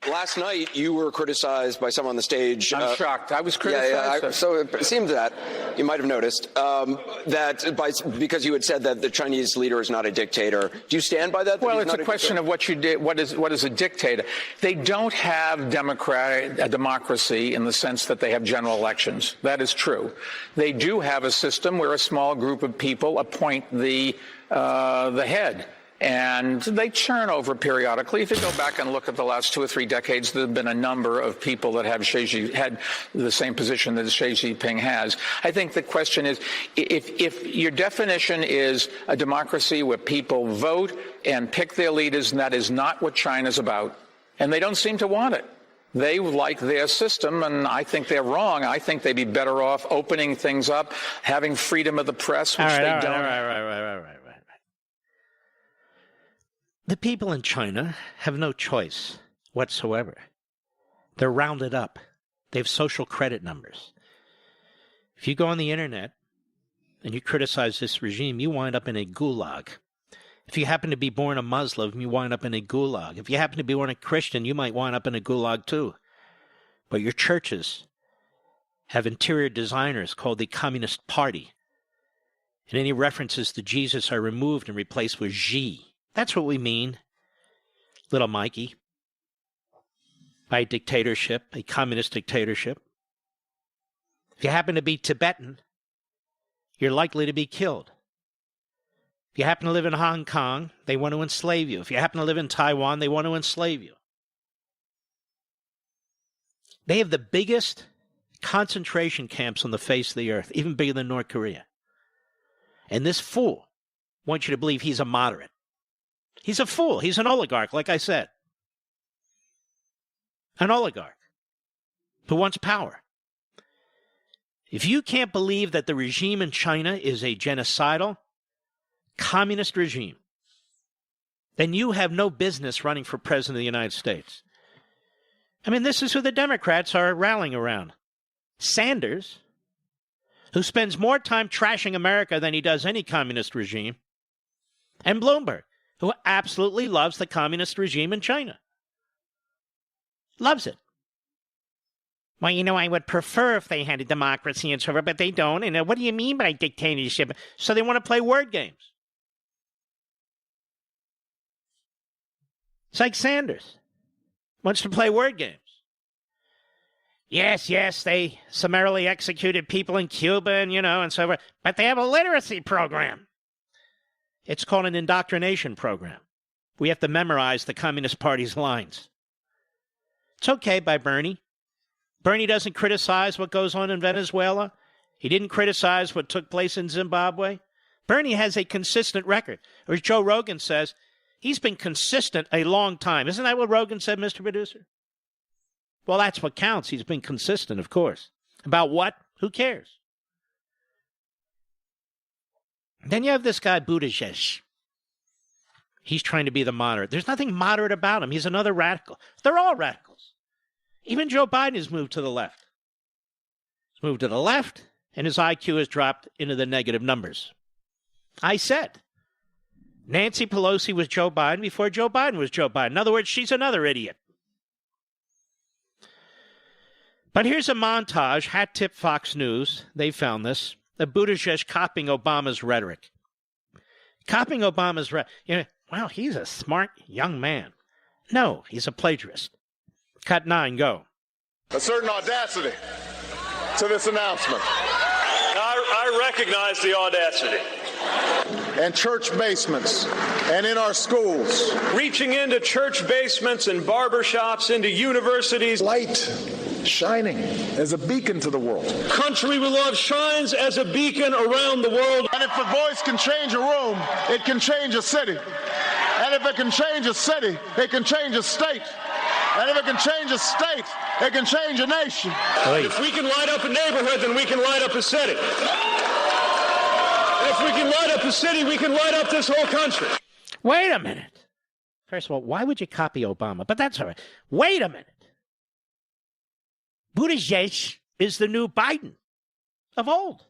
P: Last night, you were criticized by someone on the stage.
Q: I'm shocked. I was criticized.
P: So it seemed that you might have noticed because you had said that the Chinese leader is not a dictator. Do you stand by that?
Q: Well, it's a question of what you did. What is a dictator? They don't have a democracy in the sense that they have general elections. That is true. They do have a system where a small group of people appoint the head. And they churn over periodically. If you go back and look at the last 2 or 3 decades, there have been a number of people that have had the same position that Xi Jinping has. I think the question is, if your definition is a democracy where people vote and pick their leaders, and that is not what China's about, and they don't seem to want it. They like their system, and I think they're wrong. I think they'd be better off opening things up, having freedom of the press, which they don't.
C: All right. The people in China have no choice whatsoever. They're rounded up. They have social credit numbers. If you go on the internet and you criticize this regime, you wind up in a gulag. If you happen to be born a Muslim, you wind up in a gulag. If you happen to be born a Christian, you might wind up in a gulag too. But your churches have interior designers called the Communist Party. And any references to Jesus are removed and replaced with Xi. That's what we mean, little Mikey, by dictatorship, a communist dictatorship. If you happen to be Tibetan, you're likely to be killed. If you happen to live in Hong Kong, they want to enslave you. If you happen to live in Taiwan, they want to enslave you. They have the biggest concentration camps on the face of the earth, even bigger than North Korea. And this fool wants you to believe he's a moderate. He's a fool. He's an oligarch, like I said. An oligarch who wants power. If you can't believe that the regime in China is a genocidal, communist regime, then you have no business running for president of the United States. I mean, this is who the Democrats are rallying around. Sanders, who spends more time trashing America than he does any communist regime, and Bloomberg, who absolutely loves the communist regime in China. Loves it. Well, I would prefer if they had a democracy and so forth, but they don't. And what do you mean by dictatorship? So they want to play word games. It's like Sanders wants to play word games. Yes, they summarily executed people in Cuba and so forth, but they have a literacy program. It's called an indoctrination program. We have to memorize the Communist Party's lines. It's okay by Bernie. Bernie doesn't criticize what goes on in Venezuela. He didn't criticize what took place in Zimbabwe. Bernie has a consistent record. Or as Joe Rogan says, he's been consistent a long time. Isn't that what Rogan said, Mr. Producer? Well, that's what counts. He's been consistent, of course. About what? Who cares? Then you have this guy, Buttigieg. He's trying to be the moderate. There's nothing moderate about him. He's another radical. They're all radicals. Even Joe Biden has moved to the left. He's moved to the left, and his IQ has dropped into the negative numbers. I said, Nancy Pelosi was Joe Biden before Joe Biden was Joe Biden. In other words, she's another idiot. But here's a montage, hat tip Fox News. They found this. The Buttigieg copying Obama's rhetoric. Copying Obama's rhetoric. Wow, he's a smart young man. No, he's a plagiarist. Cut 9, go.
K: A certain audacity to this announcement.
L: I recognize the audacity.
K: And church basements and in our schools.
L: Reaching into church basements and barbershops, into universities.
K: Light shining as a beacon to the world.
L: Country we love shines as a beacon around the world.
K: And if a voice can change a room, it can change a city. And if it can change a city, it can change a state. And if it can change a state, it can change a nation.
L: If we can light up a neighborhood, then we can light up a city. And if if we can light up a city, we can light up this whole country.
A: Wait a minute. First of all, why would you copy Obama? But that's all right. Wait a minute. Buttigieg is the new Biden of old.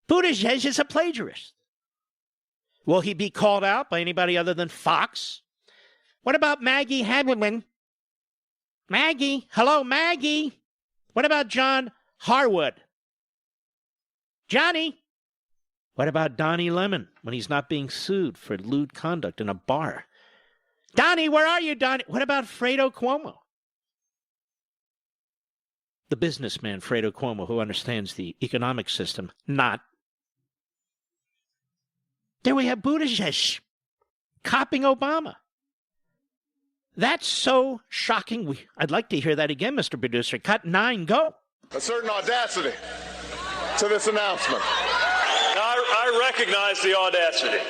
A: Buttigieg is a plagiarist. Will he be called out by anybody other than Fox? What about Maggie Haberman? Maggie, hello, Maggie. What about John Harwood? Johnny. What about Donnie Lemon when he's not being sued for lewd conduct in a bar? Donnie, where are you, Donnie? What about Fredo Cuomo? The businessman, Fredo Cuomo, who understands the economic system, not. There we have Buttigieg copying Obama. That's so shocking. I'd like to hear that again, Mr. Producer. Cut 9, go.
K: A certain audacity to this announcement.
L: I recognize the audacity.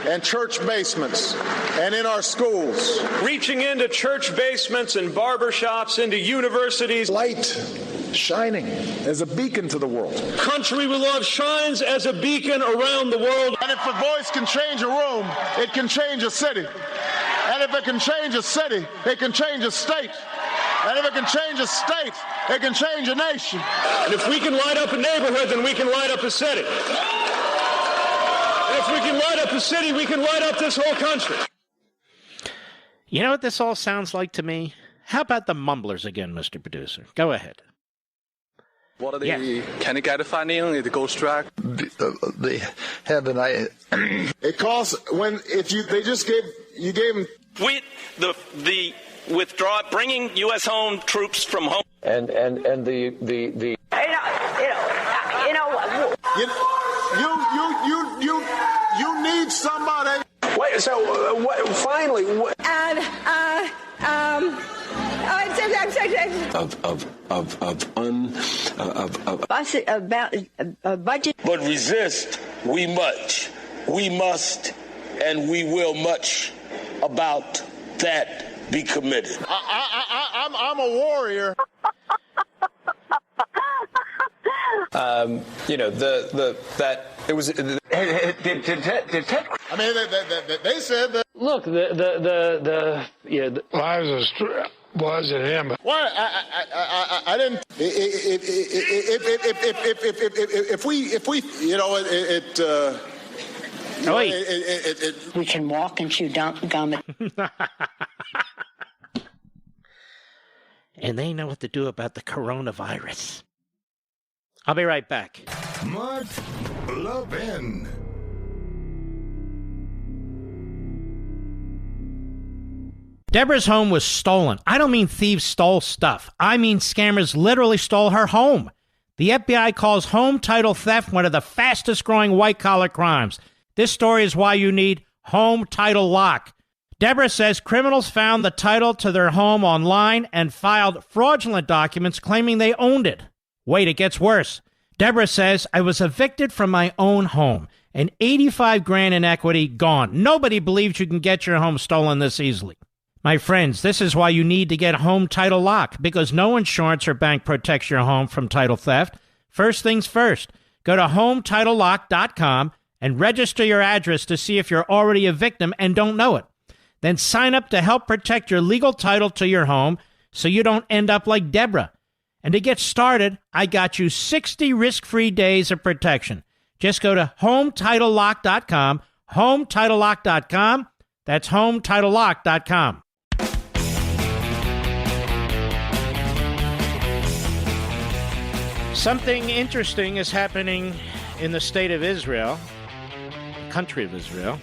K: And church basements and in our schools.
L: Reaching into church basements and barbershops, into universities.
K: Light shining as a beacon to the world.
L: Country we love shines as a beacon around the world.
K: And if a voice can change a room, it can change a city. And if it can change a city, it can change a state. And if it can change a state, it can change a nation.
L: And if we can light up a neighborhood, then we can light up a city. And if we can light up a city, we can light up this whole country.
A: You know what this all sounds like to me? How about the mumblers again, Mr. Producer? Go ahead.
J: What are the Kenny-Gadifani, the ghost track?
K: They have an I. It costs they just gave them.
L: The withdraw, bringing U.S. home troops from home.
J: And the.
K: You need somebody.
J: Wait. So finally.
K: Budget.
R: But resist we much. We must and we will much about that be committed.
K: I'm a warrior.
J: That it was. I
K: mean, they said that.
S: Look, the was it him?
K: Why? I didn't. If we,
I: we can walk and chew gum.
A: And they know what to do about the coronavirus. I'll be right back.
B: Mark Levin.
A: Deborah's home was stolen. I don't mean thieves stole stuff. I mean scammers literally stole her home. The FBI calls home title theft one of the fastest growing white-collar crimes. This story is why you need Home Title Lock. Deborah says criminals found the title to their home online and filed fraudulent documents claiming they owned it. Wait, it gets worse. Deborah says, I was evicted from my own home and $85,000 in equity gone. Nobody believes you can get your home stolen this easily. My friends, this is why you need to get Home Title Lock, because no insurance or bank protects your home from title theft. First things first, go to HomeTitleLock.com and register your address to see if you're already a victim and don't know it. Then sign up to help protect your legal title to your home so you don't end up like Deborah. And to get started, I got you 60 risk-free days of protection. Just go to HomeTitleLock.com, HomeTitleLock.com. That's HomeTitleLock.com. Something interesting is happening in the state of Israel, country of Israel.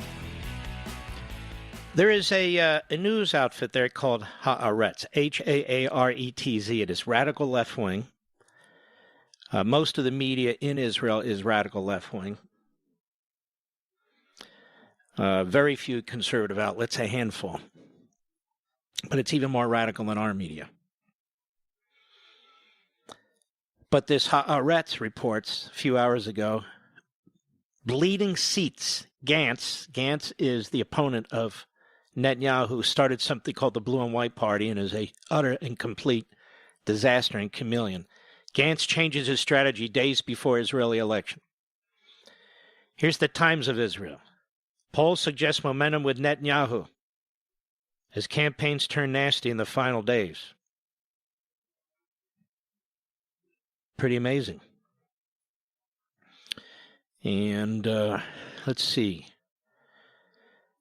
A: There is a news outfit there called Haaretz, Haaretz. It is radical left-wing. Most of the media in Israel is radical left-wing. Very few conservative outlets, a handful. But it's even more radical than our media. But this Haaretz reports a few hours ago, bleeding seats. Gantz is the opponent of Netanyahu, who started something called the Blue and White Party and is a utter and complete disaster and chameleon. Gantz changes his strategy days before Israeli election.
C: Here's the Times of Israel. Polls suggest momentum with Netanyahu as campaigns turn nasty in the final days. Pretty amazing. And let's see.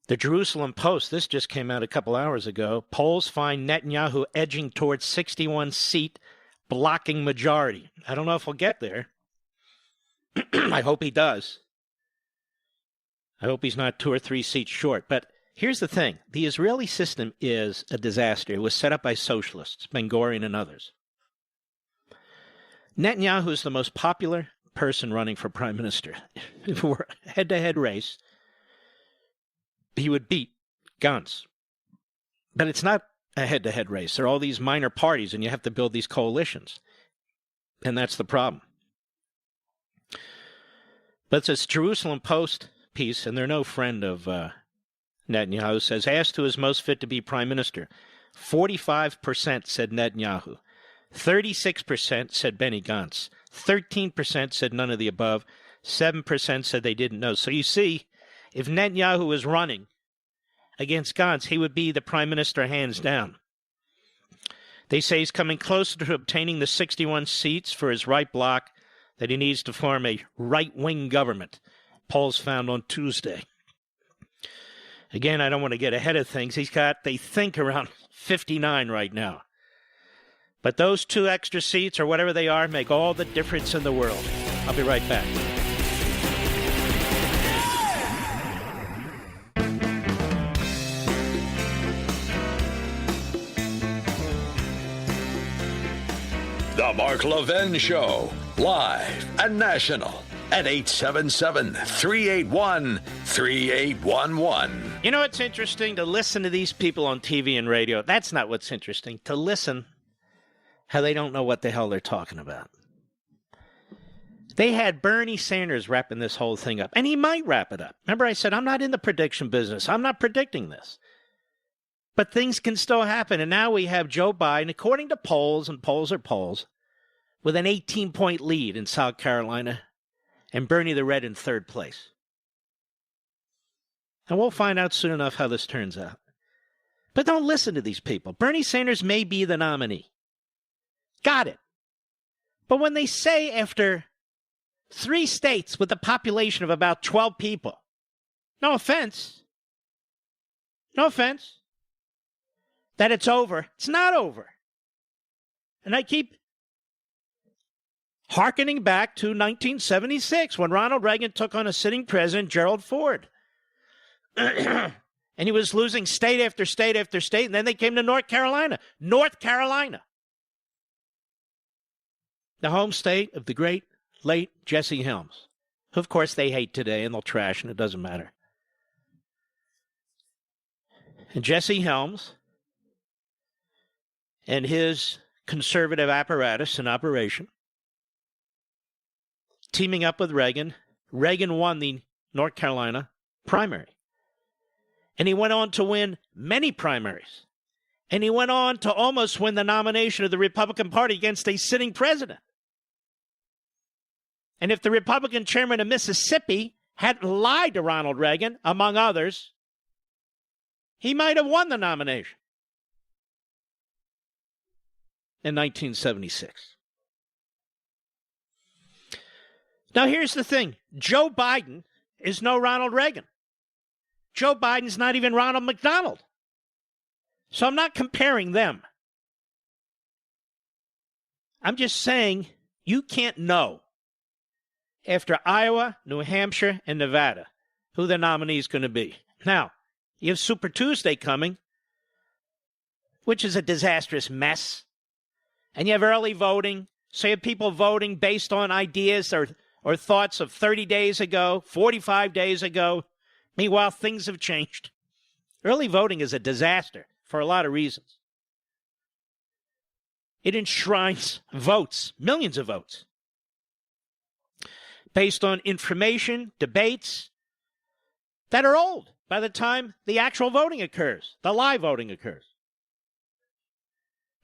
C: The Jerusalem Post, this just came out a couple hours ago. Polls find Netanyahu edging towards 61-seat blocking majority. I don't know if he'll get there. I hope he does. I hope he's not 2 or 3 seats short. But here's the thing. The Israeli system is a disaster. It was set up by socialists, Ben-Gurion and others. Netanyahu is the most popular person running for prime minister. If it were a head-to-head race, he would beat Gantz. But it's not a head-to-head race. There are all these minor parties, and you have to build these coalitions. And that's the problem. But it's this Jerusalem Post piece, and they're no friend of Netanyahu, says, asked who is most fit to be prime minister, 45% said Netanyahu. 36% said Benny Gantz. 13% said none of the above. 7% said they didn't know. So you see, if Netanyahu was running against Gantz, he would be the prime minister hands down. They say he's coming closer to obtaining the 61 seats for his right bloc that he needs to form a right-wing government. Polls found on Tuesday. Again, I don't want to get ahead of things. He's got, they think, around 59 right now. But those 2 extra seats, or whatever they are, make all the difference in the world. I'll be right back.
T: The Mark Levin Show, live and national at 877-381-3811.
C: You know what's interesting? To listen to these people on TV and radio. That's not what's interesting. To listen how they don't know what the hell they're talking about. They had Bernie Sanders wrapping this whole thing up, and he might wrap it up. Remember I said, I'm not in the prediction business. I'm not predicting this. But things can still happen, and now we have Joe Biden, according to polls, and polls are polls, with an 18-point lead in South Carolina, and Bernie the Red in 3rd place. And we'll find out soon enough how this turns out. But don't listen to these people. Bernie Sanders may be the nominee. Got it. But when they say after 3 states with a population of about 12 people, no offense, that it's over, it's not over. And I keep hearkening back to 1976 when Ronald Reagan took on a sitting president, Gerald Ford. And he was losing state after state after state, and then they came to North Carolina. The home state of the great, late Jesse Helms, who, of course, they hate today, and they'll trash, and it doesn't matter. And Jesse Helms and his conservative apparatus in operation, teaming up with Reagan, Reagan won the North Carolina primary. And he went on to win many primaries. And he went on to almost win the nomination of the Republican Party against a sitting president. And if the Republican chairman of Mississippi hadn't lied to Ronald Reagan, among others, he might have won the nomination in 1976. Now, here's the thing. Joe Biden is no Ronald Reagan. Joe Biden's not even Ronald McDonald. So I'm not comparing them. I'm just saying you can't know after Iowa, New Hampshire, and Nevada who the nominee is going to be. Now, you have Super Tuesday coming, which is a disastrous mess. And you have early voting. So you have people voting based on ideas or thoughts of 30 days ago, 45 days ago. Meanwhile, things have changed. Early voting is a disaster for a lot of reasons. It enshrines votes, millions of votes, based on information, debates that are old by the time the actual voting occurs, the live voting occurs.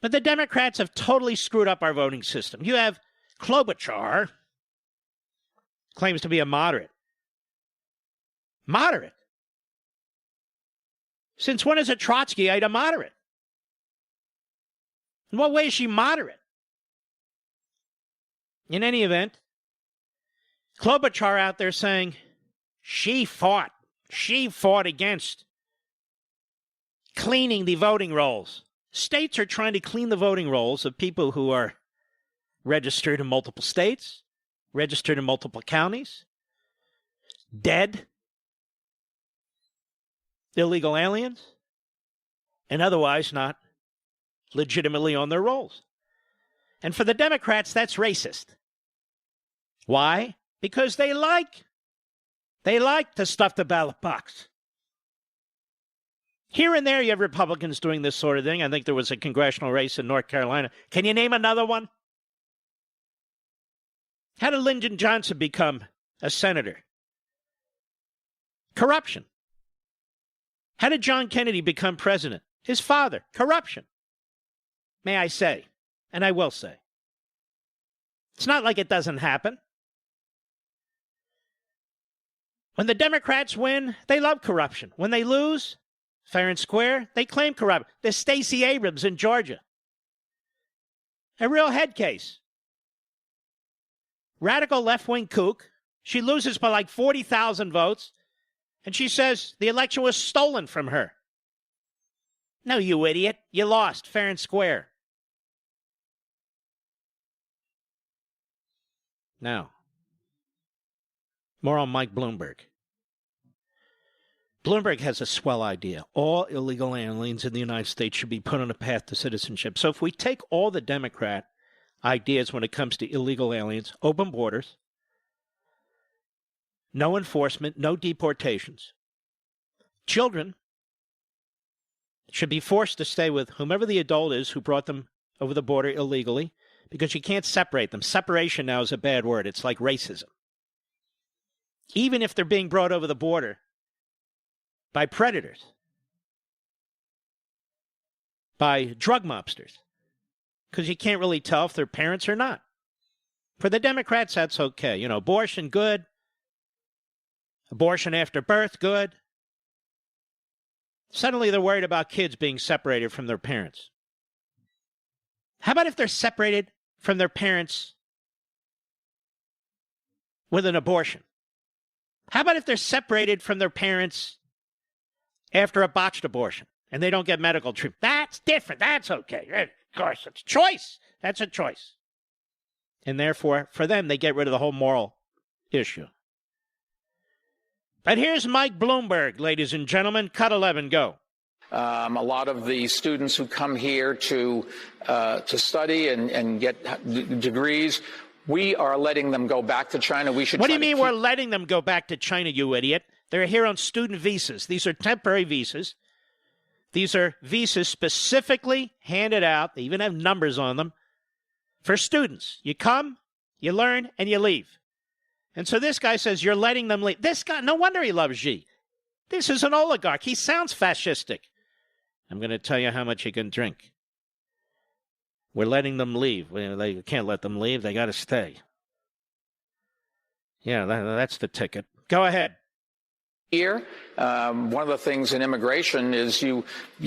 C: But the Democrats have totally screwed up our voting system. You have Klobuchar, claims to be a moderate.
A: Moderate. Since when is a Trotskyite a moderate? In what way is she moderate? In any event, Klobuchar out there saying she fought against cleaning the voting rolls. States are trying to clean the voting rolls of people who are registered in multiple states, registered in multiple counties, dead, illegal aliens, and otherwise not legitimately on their rolls. And for the Democrats, that's racist. Why? Because they like to stuff the ballot box. Here and there, you have Republicans doing this sort of thing. I think there was a congressional race in North Carolina. Can you name another one? How did Lyndon Johnson become a senator? Corruption. How did John Kennedy become president? His father. Corruption. May I say, and I will say. It's not like it doesn't happen. When the Democrats win, they love corruption. When they lose, fair and square, they claim corruption. There's Stacey Abrams in Georgia. A real head case. Radical left-wing kook. She loses by like 40,000 votes. And she says the election was stolen from her. No, you idiot. You lost, fair and square. Now, more on Mike Bloomberg. Bloomberg has a swell idea. All illegal aliens in the United States should be put on a path to citizenship. So if we take all the Democrat ideas when it comes to illegal aliens, open borders, no enforcement, no deportations, children should be forced to stay with whomever the adult is who brought them over the border illegally, because you can't separate them. Separation now is a bad word. It's like racism. Even if they're being brought over the border by predators, by drug mobsters, because you can't really tell if they're parents or not. For the Democrats, that's okay. You know, abortion, good. Abortion after birth, good. Suddenly they're worried about kids being separated from their parents. How about if they're separated from their parents with an abortion? How about if they're separated from their parents after a botched abortion and they don't get medical treatment? That's different. That's okay. Of course, it's a choice. That's a choice. And therefore, for them, they get rid of the whole moral issue. But here's Mike Bloomberg, ladies and gentlemen. Cut 11, go.
Q: A lot of the students who come here to study and get degrees, we are letting them go back to China. We should.
A: What do you mean we're letting them go back to China, you idiot? They're here on student visas. These are temporary visas. These are visas specifically handed out. They even have numbers on them for students. You come, you learn, and you leave. And so this guy says you're letting them leave. This guy, no wonder he loves Xi. This is an oligarch. He sounds fascistic. I'm going to tell you how much he can drink. We're letting them leave. They can't let them leave. They got to stay. Yeah, that's the ticket. Go ahead.
Q: Here, one of the things in immigration is you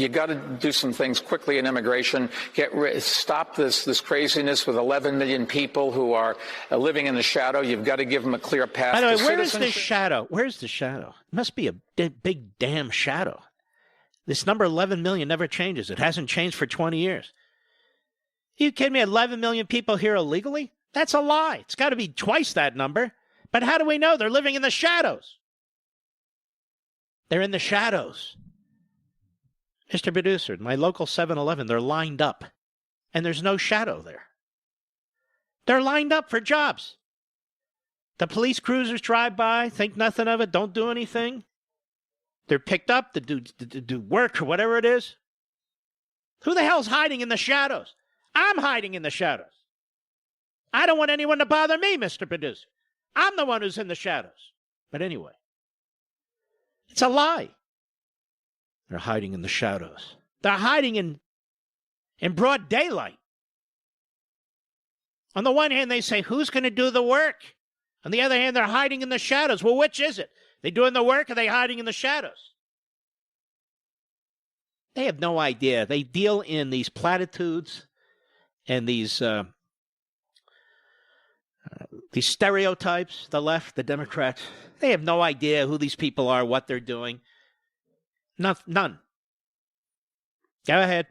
Q: got to do some things quickly in immigration. Stop this craziness with 11 million people who are living in the shadow. You've got to give them a clear path.
A: By the way,
Q: to
A: where is
Q: citizenship.
A: this shadow? Where's the shadow? It must be a big damn shadow. This number 11 million never changes. It hasn't changed for 20 years. Are you kidding me? 11 million people here illegally? That's a lie. It's got to be twice that number. But how do we know? They're living in the shadows. They're in the shadows. Mr. Producer, my local 7-Eleven, they're lined up. And there's no shadow there. They're lined up for jobs. The police cruisers drive by, think nothing of it, don't do anything. They're picked up to do work or whatever it is. Who the hell's hiding in the shadows? I'm hiding in the shadows. I don't want anyone to bother me, Mr. Producer. I'm the one who's in the shadows. But anyway. It's a lie. They're hiding in the shadows. They're hiding in broad daylight. On the one hand, they say, who's going to do the work? On the other hand, they're hiding in the shadows. Well, which is it? They doing the work or are they hiding in the shadows? They have no idea. They deal in these platitudes and these stereotypes, the left, the Democrats. They have no idea who these people are, what they're doing. None. Go ahead.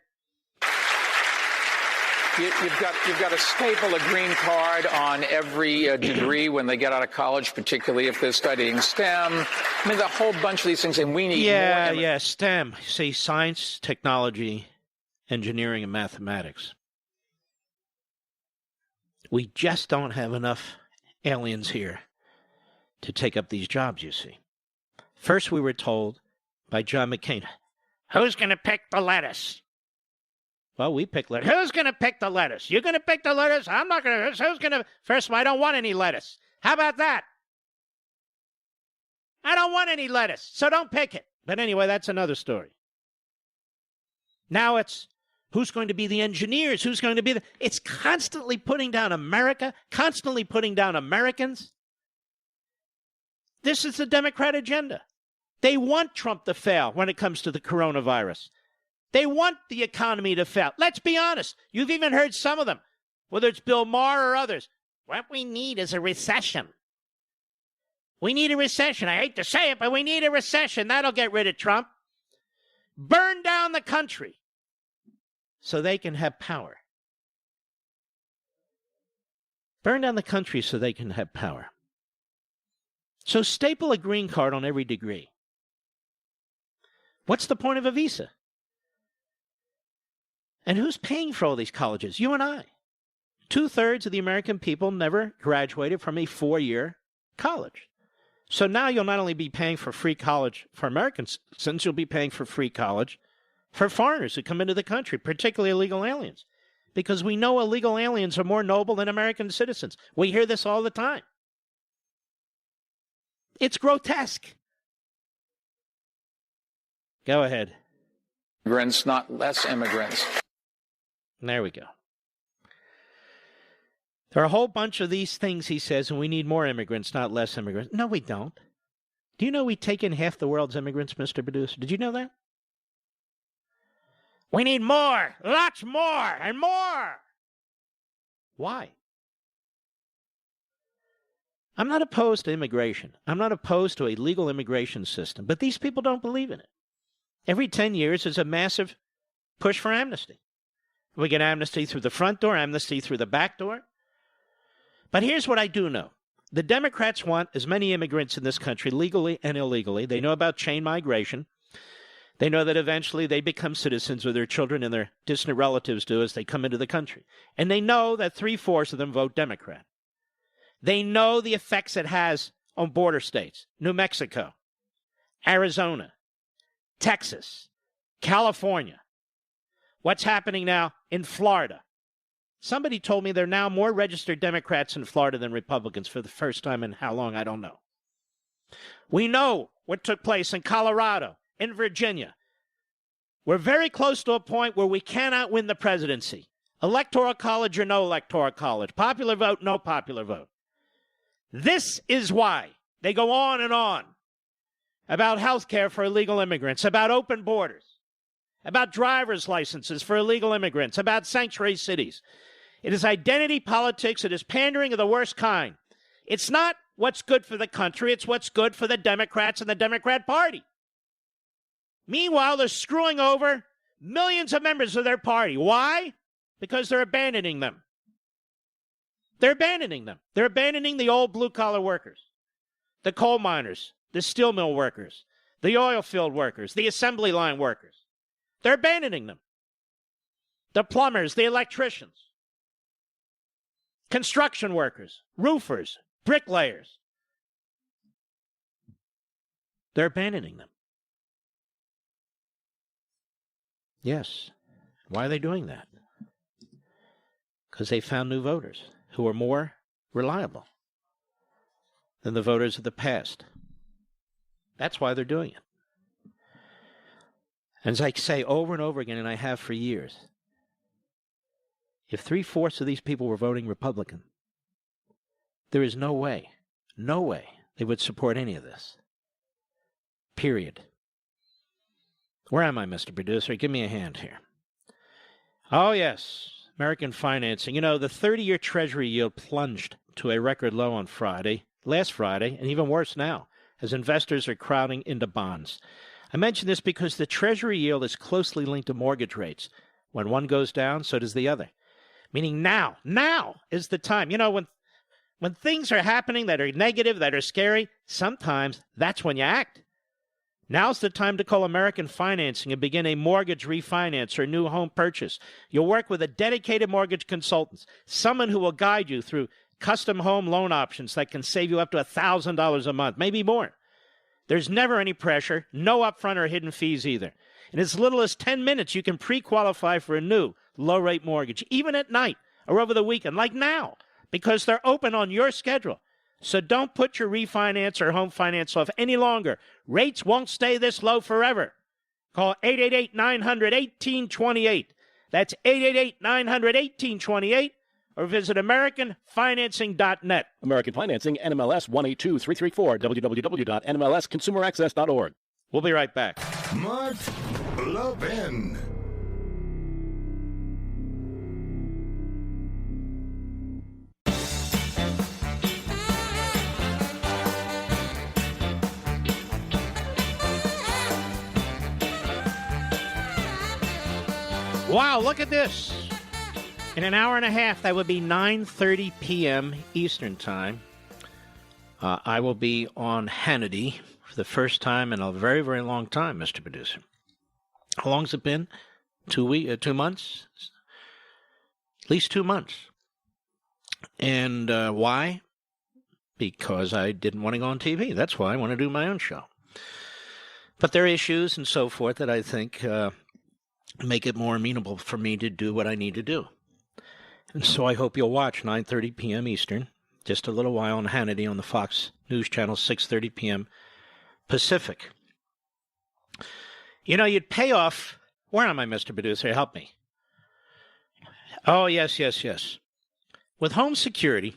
Q: You've got to staple a green card on every degree when they get out of college, particularly if they're studying STEM. I mean, a whole bunch of these things, and we need more.
A: Yeah, STEM. See, science, technology, engineering, and mathematics. We just don't have enough aliens here to take up these jobs, you see. First, we were told by John McCain, who's going to pick the lettuce? Well, we pick lettuce. Who's going to pick the lettuce? You're going to pick the lettuce? I'm not going to. Who's going to? First of all, I don't want any lettuce. How about that? I don't want any lettuce, so don't pick it. But anyway, that's another story. Now it's who's going to be the engineers? Who's going to be the... It's constantly putting down America, constantly putting down Americans. This is the Democrat agenda. They want Trump to fail when it comes to the coronavirus. They want the economy to fail. Let's be honest. You've even heard some of them, whether it's Bill Maher or others. What we need is a recession. We need a recession. I hate to say it, but we need a recession. That'll get rid of Trump. Burn down the country so they can have power. Burn down the country so they can have power. So staple a green card on every degree. What's the point of a visa? And who's paying for all these colleges? You and I. 2/3 of the American people never graduated from a 4-year college. So now you'll not only be paying for free college for Americans, since you'll be paying for free college for foreigners who come into the country, particularly illegal aliens. Because we know illegal aliens are more noble than American citizens. We hear this all the time. It's grotesque. Go ahead.
Q: Immigrants, not less immigrants.
A: There we go. There are a whole bunch of these things, he says, and we need more immigrants, not less immigrants. No, we don't. Do you know we take in half the world's immigrants, Mr. Producer? Did you know that? We need more, lots more, and more. Why? I'm not opposed to immigration. I'm not opposed to a legal immigration system, but these people don't believe in it. Every 10 years, there's a massive push for amnesty. We get amnesty through the front door, amnesty through the back door. But here's what I do know. The Democrats want as many immigrants in this country, legally and illegally. They know about chain migration. They know that eventually they become citizens, or their children and their distant relatives do as they come into the country. And they know that 3/4 of them vote Democrat. They know the effects it has on border states. New Mexico, Arizona, Texas, California. What's happening now in Florida? Somebody told me there are now more registered Democrats in Florida than Republicans for the first time in how long, I don't know. We know what took place in Colorado, in Virginia. We're very close to a point where we cannot win the presidency. Electoral college or no electoral college. Popular vote, no popular vote. This is why they go on and on about health care for illegal immigrants, about open borders, about driver's licenses for illegal immigrants, about sanctuary cities. It is identity politics. It is pandering of the worst kind. It's not what's good for the country. It's what's good for the Democrats and the Democrat Party. Meanwhile, they're screwing over millions of members of their party. Why? Because they're abandoning them. They're abandoning them. They're abandoning the old blue-collar workers, the coal miners, the steel mill workers, the oil field workers, the assembly line workers. They're abandoning them. The plumbers, the electricians, construction workers, roofers, bricklayers. They're abandoning them. Yes. Why are they doing that? Because they found new voters who are more reliable than the voters of the past. That's why they're doing it. And as I say over and over again, and I have for years, if 3/4 of these people were voting Republican, there is no way they would support any of this.
C: period. Where am I, Mr. Producer? Give me a hand here. Oh, yes, American financing. You know, the 30-year Treasury yield plunged to a record low on last Friday, and even worse now, as investors are crowding into bonds. I mention this because the Treasury yield is closely linked to mortgage rates. When one goes down, so does the other. Meaning now is the time. You know, when things are happening that are negative, that are scary, sometimes that's when you act. Now's the time to call American Financing and begin a mortgage refinance or new home purchase. You'll work with a dedicated mortgage consultant, someone who will guide you through custom home loan options that can save you up to $1,000 a month, maybe more. There's never any pressure, no upfront or hidden fees either. In as little as 10 minutes, you can pre-qualify for a new low-rate mortgage, even at night or over the weekend, like now, because they're open on your schedule. So don't put your refinance or home finance off any longer. Rates won't stay this low forever. Call 888-900-1828. That's 888-900-1828. Or visit AmericanFinancing.net.
U: American Financing, NMLS 182334, www.nmlsconsumeraccess.org.
C: We'll be right back.
B: Mark Levin.
C: Wow, look at this. In an hour and a half, that would be 9:30 p.m. Eastern Time. I will be on Hannity for the first time in a very, very long time, Mr. Producer. How long's it been? 2 months? At least 2 months. And why? Because I didn't want to go on TV. That's why I want to do my own show. But there are issues and so forth that I think make it more amenable for me to do what I need to do. And so I hope you'll watch 9:30 p.m. Eastern, just a little while on Hannity on the Fox News Channel, 6:30 p.m. Pacific. You know, you'd pay off... Where am I, Mr. Producer? Help me. Oh, yes. With home security,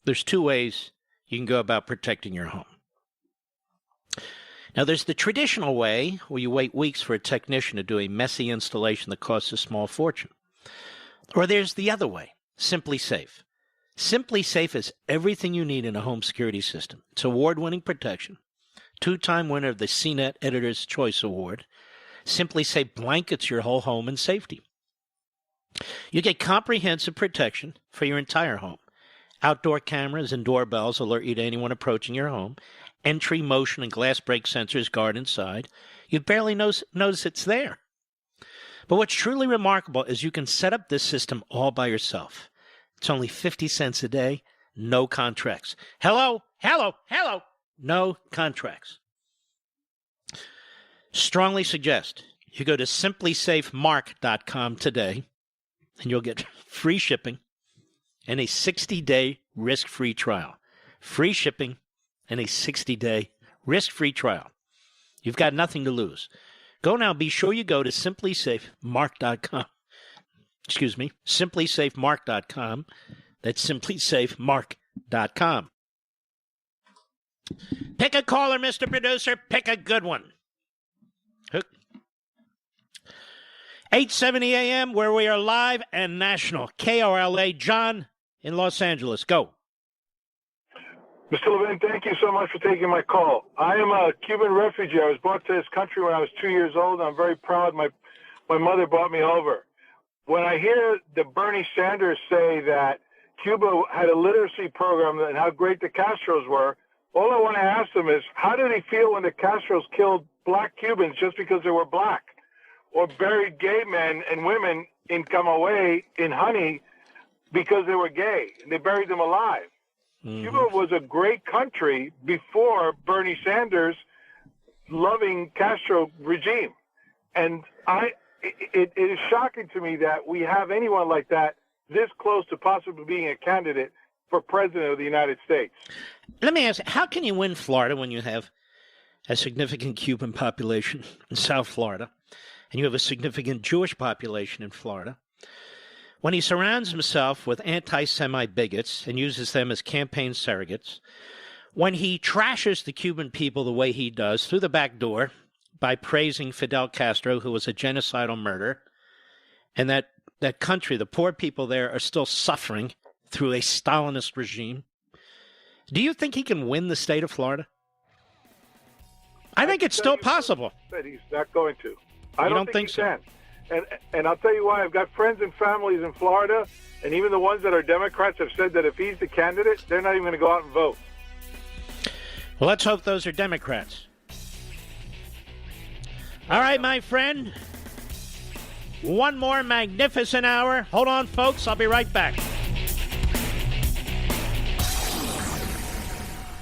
C: there's two ways you can go about protecting your home. Now, there's the traditional way where you wait weeks for a technician to do a messy installation that costs a small fortune. Or there's the other way, Simply Safe. Simply Safe is everything you need in a home security system. It's award-winning protection, 2-time winner of the CNET Editor's Choice Award. Simply Safe blankets your whole home in safety. You get comprehensive protection for your entire home. Outdoor cameras and doorbells alert you to anyone approaching your home. Entry, motion, and glass break sensors guard inside. You barely notice it's there. But what's truly remarkable is you can set up this system all by yourself. It's only 50 cents a day, no contracts. Hello. No contracts. Strongly suggest you go to simplysafemark.com today, and you'll get free shipping and a 60-day risk-free trial. Free shipping and a 60-day risk-free trial. You've got nothing to lose. Go now. Be sure you go to simplysafemark.com. simplysafemark.com. That's simplysafemark.com. Pick a caller, Mr. Producer. Pick a good one. 8:70 a.m., where we are live and national. KRLA. John in Los Angeles. Go.
V: Mr. Levin, thank you so much for taking my call. I am a Cuban refugee. I was brought to this country when I was 2 years old. I'm very proud. My mother brought me over. When I hear the Bernie Sanders say that Cuba had a literacy program and how great the Castros were, all I want to ask them is, how did he feel when the Castros killed black Cubans just because they were black? Or buried gay men and women in Camagüey, in Honey, because they were gay? And they buried them alive. Mm-hmm. Cuba was a great country before Bernie Sanders' loving Castro regime. And it is shocking to me that we have anyone like that this close to possibly being a candidate for president of the United States.
C: Let me ask, how can you win Florida when you have a significant Cuban population in South Florida, and you have a significant Jewish population in Florida? When he surrounds himself with anti-Semite bigots and uses them as campaign surrogates, when he trashes the Cuban people the way he does through the back door by praising Fidel Castro, who was a genocidal murderer, and that country, the poor people there, are still suffering through a Stalinist regime. Do you think he can win the state of Florida? I think it's still possible.
V: Said he's not going to. I don't think he can. And I'll tell you why. I've got friends and families in Florida, and even the ones that are Democrats have said that if he's the candidate, they're not even going to go out and vote.
C: Well, let's hope those are Democrats. All right, my friend. One more magnificent hour. Hold on, folks. I'll be right back.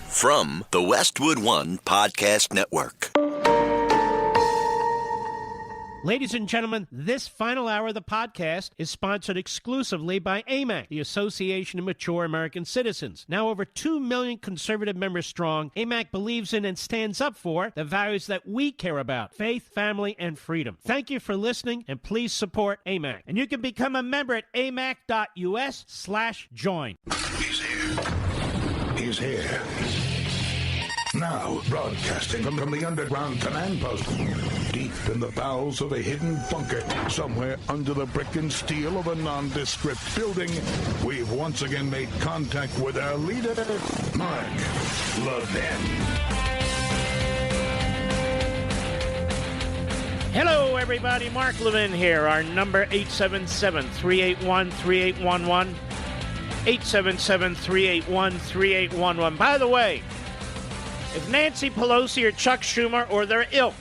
D: From the Westwood One Podcast Network.
A: Ladies and gentlemen, this final hour of the podcast is sponsored exclusively by AMAC, the Association of Mature American Citizens. Now over 2 million conservative members strong, AMAC believes in and stands up for the values that we care about: faith, family, and freedom. Thank you for listening, and please support AMAC. And you can become a member at amac.us/join.
B: He's here. He's here. Now, broadcasting from the underground command post, deep in the bowels of a hidden bunker, somewhere under the brick and steel of a nondescript building, we've once again made contact with our leader, Mark Levin.
A: Hello, everybody. Mark Levin here. Our number, 877-381-3811. 877-381-3811. By the way, if Nancy Pelosi or Chuck Schumer or their ilk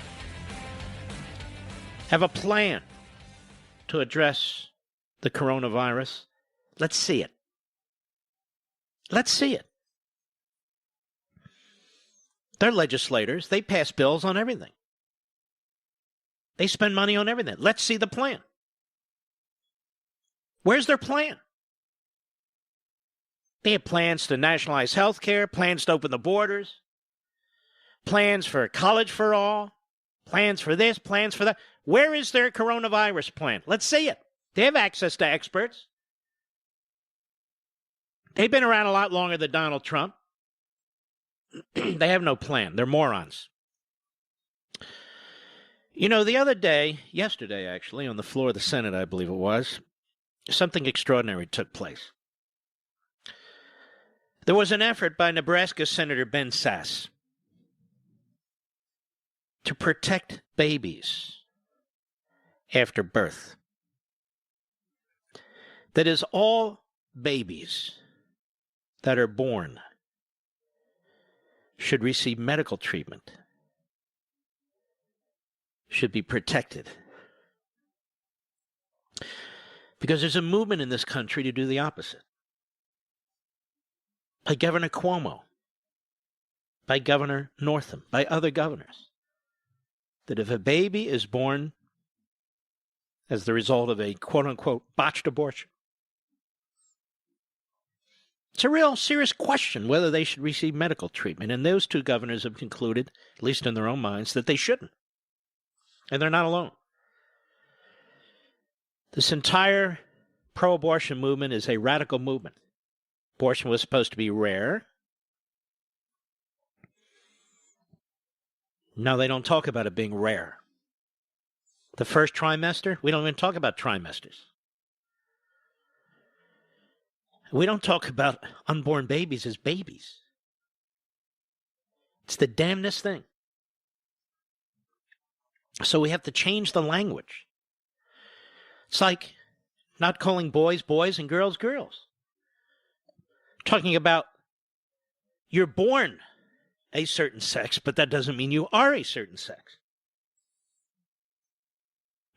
A: have a plan to address the coronavirus, let's see it. Let's see it. They're legislators. They pass bills on everything. They spend money on everything. Let's see the plan. Where's their plan? They have plans to nationalize health care, plans to open the borders, plans for college for all, plans for this, plans for that. Where is their coronavirus plan? Let's see it. They have access to experts. They've been around a lot longer than Donald Trump. They have no plan. They're morons. You know, the other day, yesterday actually, on the floor of the Senate, I believe it was, something extraordinary took place. There was an effort by Nebraska Senator Ben Sasse to protect babies after birth. That is, all babies that are born should receive medical treatment, should be protected. Because there's a movement in this country to do the opposite. By Governor Cuomo, by Governor Northam, by other governors, that if a baby is born as the result of a quote-unquote botched abortion, it's a real serious question whether they should receive medical treatment. And those two governors have concluded, at least in their own minds, that they shouldn't. And they're not alone. This entire pro-abortion movement is a radical movement. Abortion was supposed to be rare. No, they don't talk about it being rare. The first trimester, we don't even talk about trimesters. We don't talk about unborn babies as babies. It's the damnedest thing. So we have to change the language. It's like not calling boys boys and girls girls. Talking about you're born a certain sex, but that doesn't mean you are a certain sex.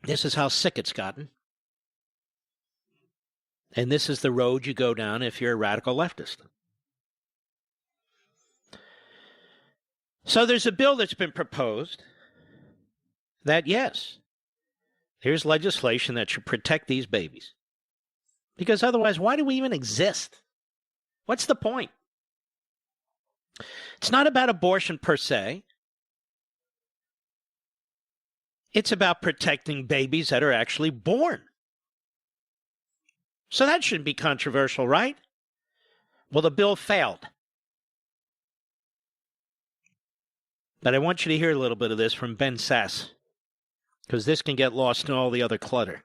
A: This is how sick it's gotten. And this is the road you go down if you're a radical leftist. So there's a bill that's been proposed that, yes, here's legislation that should protect these babies. Because otherwise, why do we even exist? What's the point? It's not about abortion per se. It's about protecting babies that are actually born. So that shouldn't be controversial, right? Well, the bill failed.
C: But I want you to hear a little bit of this from Ben Sasse, because this can get lost in all the other clutter.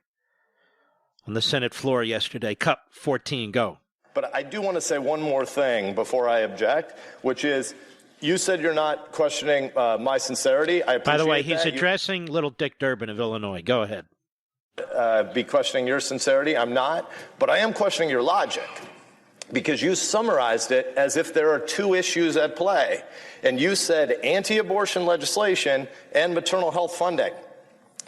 C: On the Senate floor yesterday, Cup 14, go.
E: But I do want to say one more thing before I object, which is, you said you're not questioning my sincerity. I appreciate that.
C: By the way, he's addressing little Dick Durbin of Illinois. Go ahead.
E: Be questioning your sincerity. I'm not. But I am questioning your logic, because you summarized it as if there are two issues at play. And you said anti-abortion legislation and maternal health funding.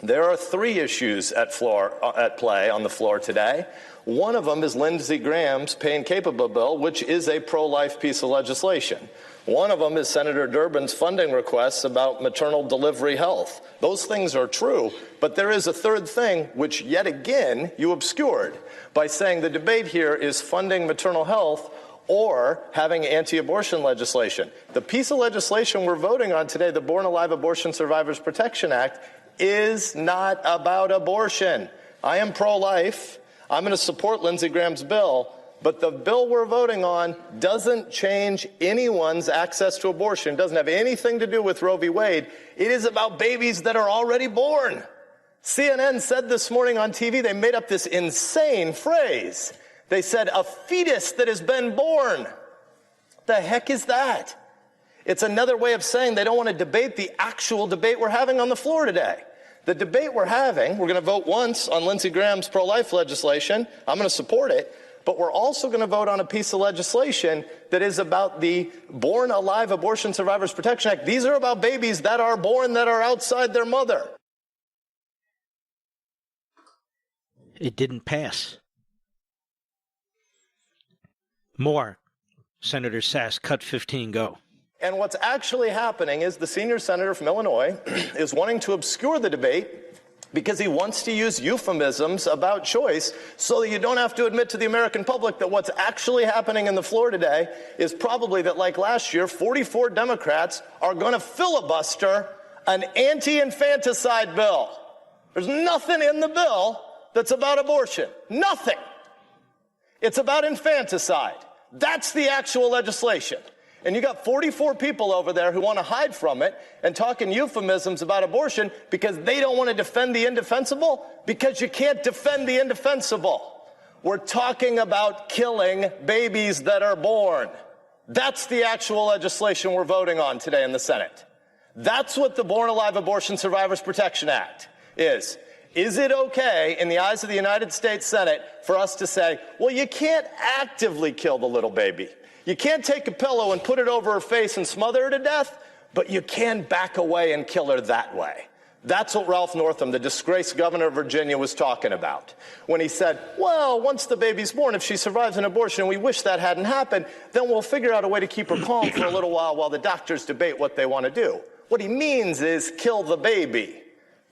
E: There are three issues at play on the floor today. One of them is Lindsey Graham's Pay and Capable bill, which is a pro-life piece of legislation. One of them is Senator Durbin's funding requests about maternal delivery health. Those things are true, but there is a third thing, which yet again you obscured by saying the debate here is funding maternal health or having anti-abortion legislation. The piece of legislation we're voting on today, the Born Alive Abortion Survivors Protection Act, is not about abortion. I am pro-life. I'm going to support Lindsey Graham's bill, but the bill we're voting on doesn't change anyone's access to abortion. It doesn't have anything to do with Roe v. Wade. It is about babies that are already born. CNN said this morning on TV, they made up this insane phrase. They said, a fetus that has been born. The heck is that? It's another way of saying they don't want to debate the actual debate we're having on the floor today. The debate we're having, we're going to vote once on Lindsey Graham's pro-life legislation. I'm going to support it. But we're also going to vote on a piece of legislation that is about the Born Alive Abortion Survivors Protection Act. These are about babies that are born that are outside their mother.
C: It didn't pass. More. Senator Sasse, cut 15, go.
E: And what's actually happening is the senior senator from Illinois is wanting to obscure the debate because he wants to use euphemisms about choice so that you don't have to admit to the American public that what's actually happening in the floor today is probably that, like last year, 44 Democrats are going to filibuster an anti-infanticide bill. There's nothing in the bill that's about abortion. Nothing. It's about infanticide. That's the actual legislation. And you got 44 people over there who want to hide from it and talk in euphemisms about abortion because they don't want to defend the indefensible, because you can't defend the indefensible. We're talking about killing babies that are born. That's the actual legislation we're voting on today in the Senate. That's what the Born Alive Abortion Survivors Protection Act is. Is it okay in the eyes of the United States Senate for us to say, well, you can't actively kill the little baby. You can't take a pillow and put it over her face and smother her to death, but you can back away and kill her that way. That's what Ralph Northam, the disgraced governor of Virginia, was talking about when he said, well, once the baby's born, if she survives an abortion, and we wish that hadn't happened, then we'll figure out a way to keep her calm for a little while the doctors debate what they want to do. What he means is kill the baby.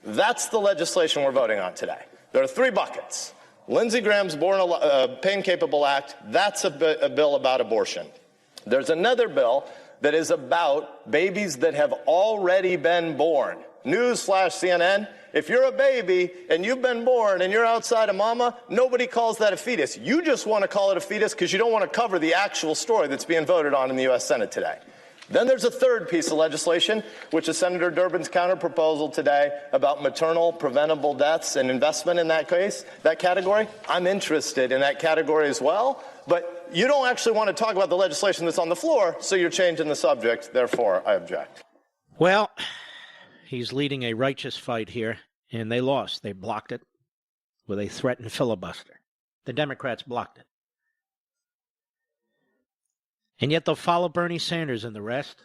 E: That's the legislation we're voting on today. There are three buckets. Lindsey Graham's Pay and Capable Act, that's a bill about abortion. There's another bill that is about babies that have already been born. Newsflash, CNN, if you're a baby and you've been born and you're outside of mama, nobody calls that a fetus. You just want to call it a fetus because you don't want to cover the actual story that's being voted on in the U.S. Senate today. Then there's a third piece of legislation, which is Senator Durbin's counterproposal today about maternal preventable deaths and investment in that case, that category. I'm interested in that category as well, but you don't actually want to talk about the legislation that's on the floor, so you're changing the subject. Therefore, I object.
C: Well, he's leading a righteous fight here, and they lost. They blocked it with a threatened filibuster. The Democrats blocked it. And yet they'll follow Bernie Sanders and the rest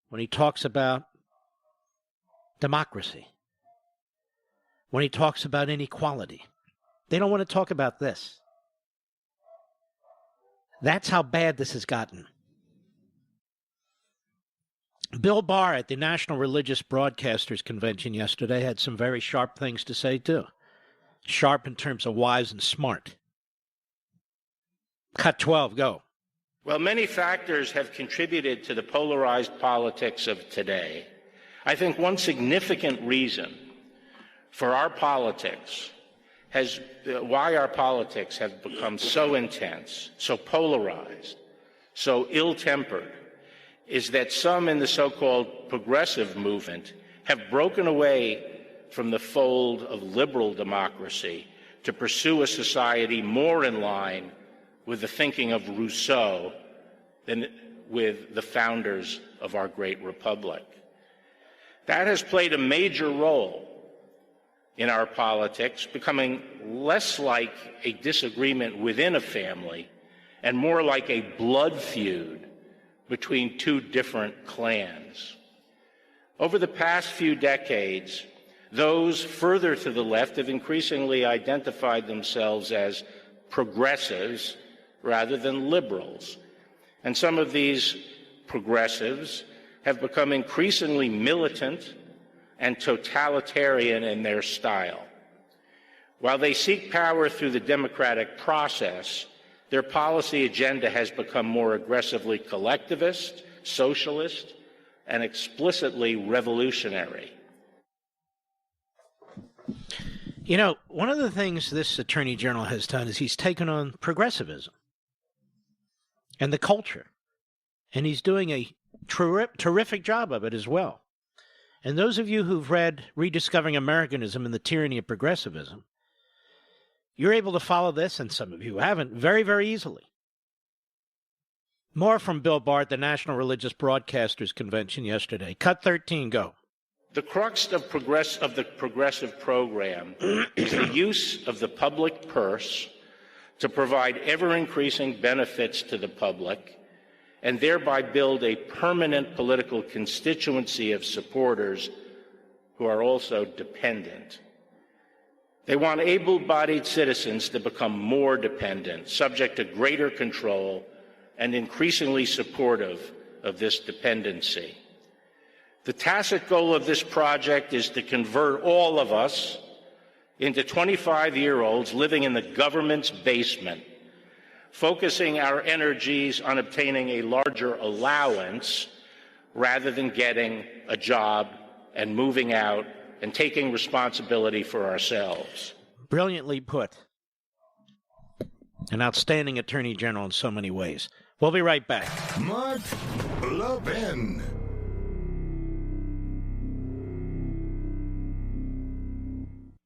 C: when he talks about democracy, when he talks about inequality. They don't want to talk about this. That's how bad this has gotten. Bill Barr at the National Religious Broadcasters Convention yesterday had some very sharp things to say, too. Sharp in terms of wise and smart. Cut 12, go.
F: Well, many factors have contributed to the polarized politics of today. I think one significant reason for our politics why our politics have become so intense, so polarized, so ill-tempered, is that some in the so-called progressive movement have broken away from the fold of liberal democracy to pursue a society more in line with the thinking of Rousseau than with the founders of our great republic. That has played a major role in our politics, becoming less like a disagreement within a family and more like a blood feud between two different clans. Over the past few decades, those further to the left have increasingly identified themselves as progressives rather than liberals. And some of these progressives have become increasingly militant and totalitarian in their style. While they seek power through the democratic process, their policy agenda has become more aggressively collectivist, socialist, and explicitly revolutionary.
C: You know, one of the things this Attorney General has done is he's taken on progressivism and the culture, and he's doing a terrific job of it as well. And those of you who've read Rediscovering Americanism and the Tyranny of Progressivism, you're able to follow this, and some of you haven't, very, very easily. More from Bill Barr at the National Religious Broadcasters Convention yesterday. Cut 13, go.
F: The crux of the progressive program is the use of the public purse to provide ever-increasing benefits to the public and thereby build a permanent political constituency of supporters who are also dependent. They want able-bodied citizens to become more dependent, subject to greater control, and increasingly supportive of this dependency. The tacit goal of this project is to convert all of us into 25-year-olds living in the government's basement, focusing our energies on obtaining a larger allowance rather than getting a job and moving out and taking responsibility for ourselves.
C: Brilliantly put. An outstanding Attorney General in so many ways. We'll be right back.
B: Mark Levin.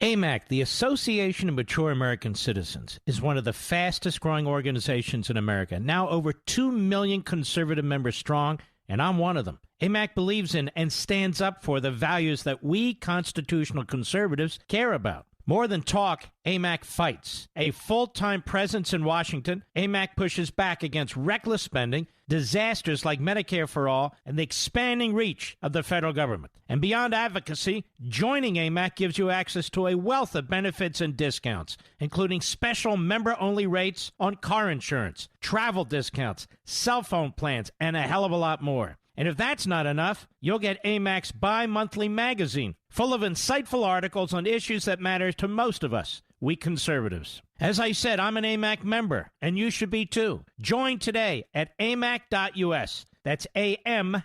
C: AMAC, the Association of Mature American Citizens, is one of the fastest growing organizations in America. Now over 2 million conservative members strong, and I'm one of them. AMAC believes in and stands up for the values that we constitutional conservatives care about. More than talk, AMAC fights. A full-time presence in Washington, AMAC pushes back against reckless spending, disasters like Medicare for All, and the expanding reach of the federal government. And beyond advocacy, joining AMAC gives you access to a wealth of benefits and discounts, including special member-only rates on car insurance, travel discounts, cell phone plans, and a hell of a lot more. And if that's not enough, you'll get AMAC's bi-monthly magazine, full of insightful articles on issues that matter to most of us, we conservatives. As I said, I'm an AMAC member, and you should be too. Join today at amac.us. That's AMAC.us.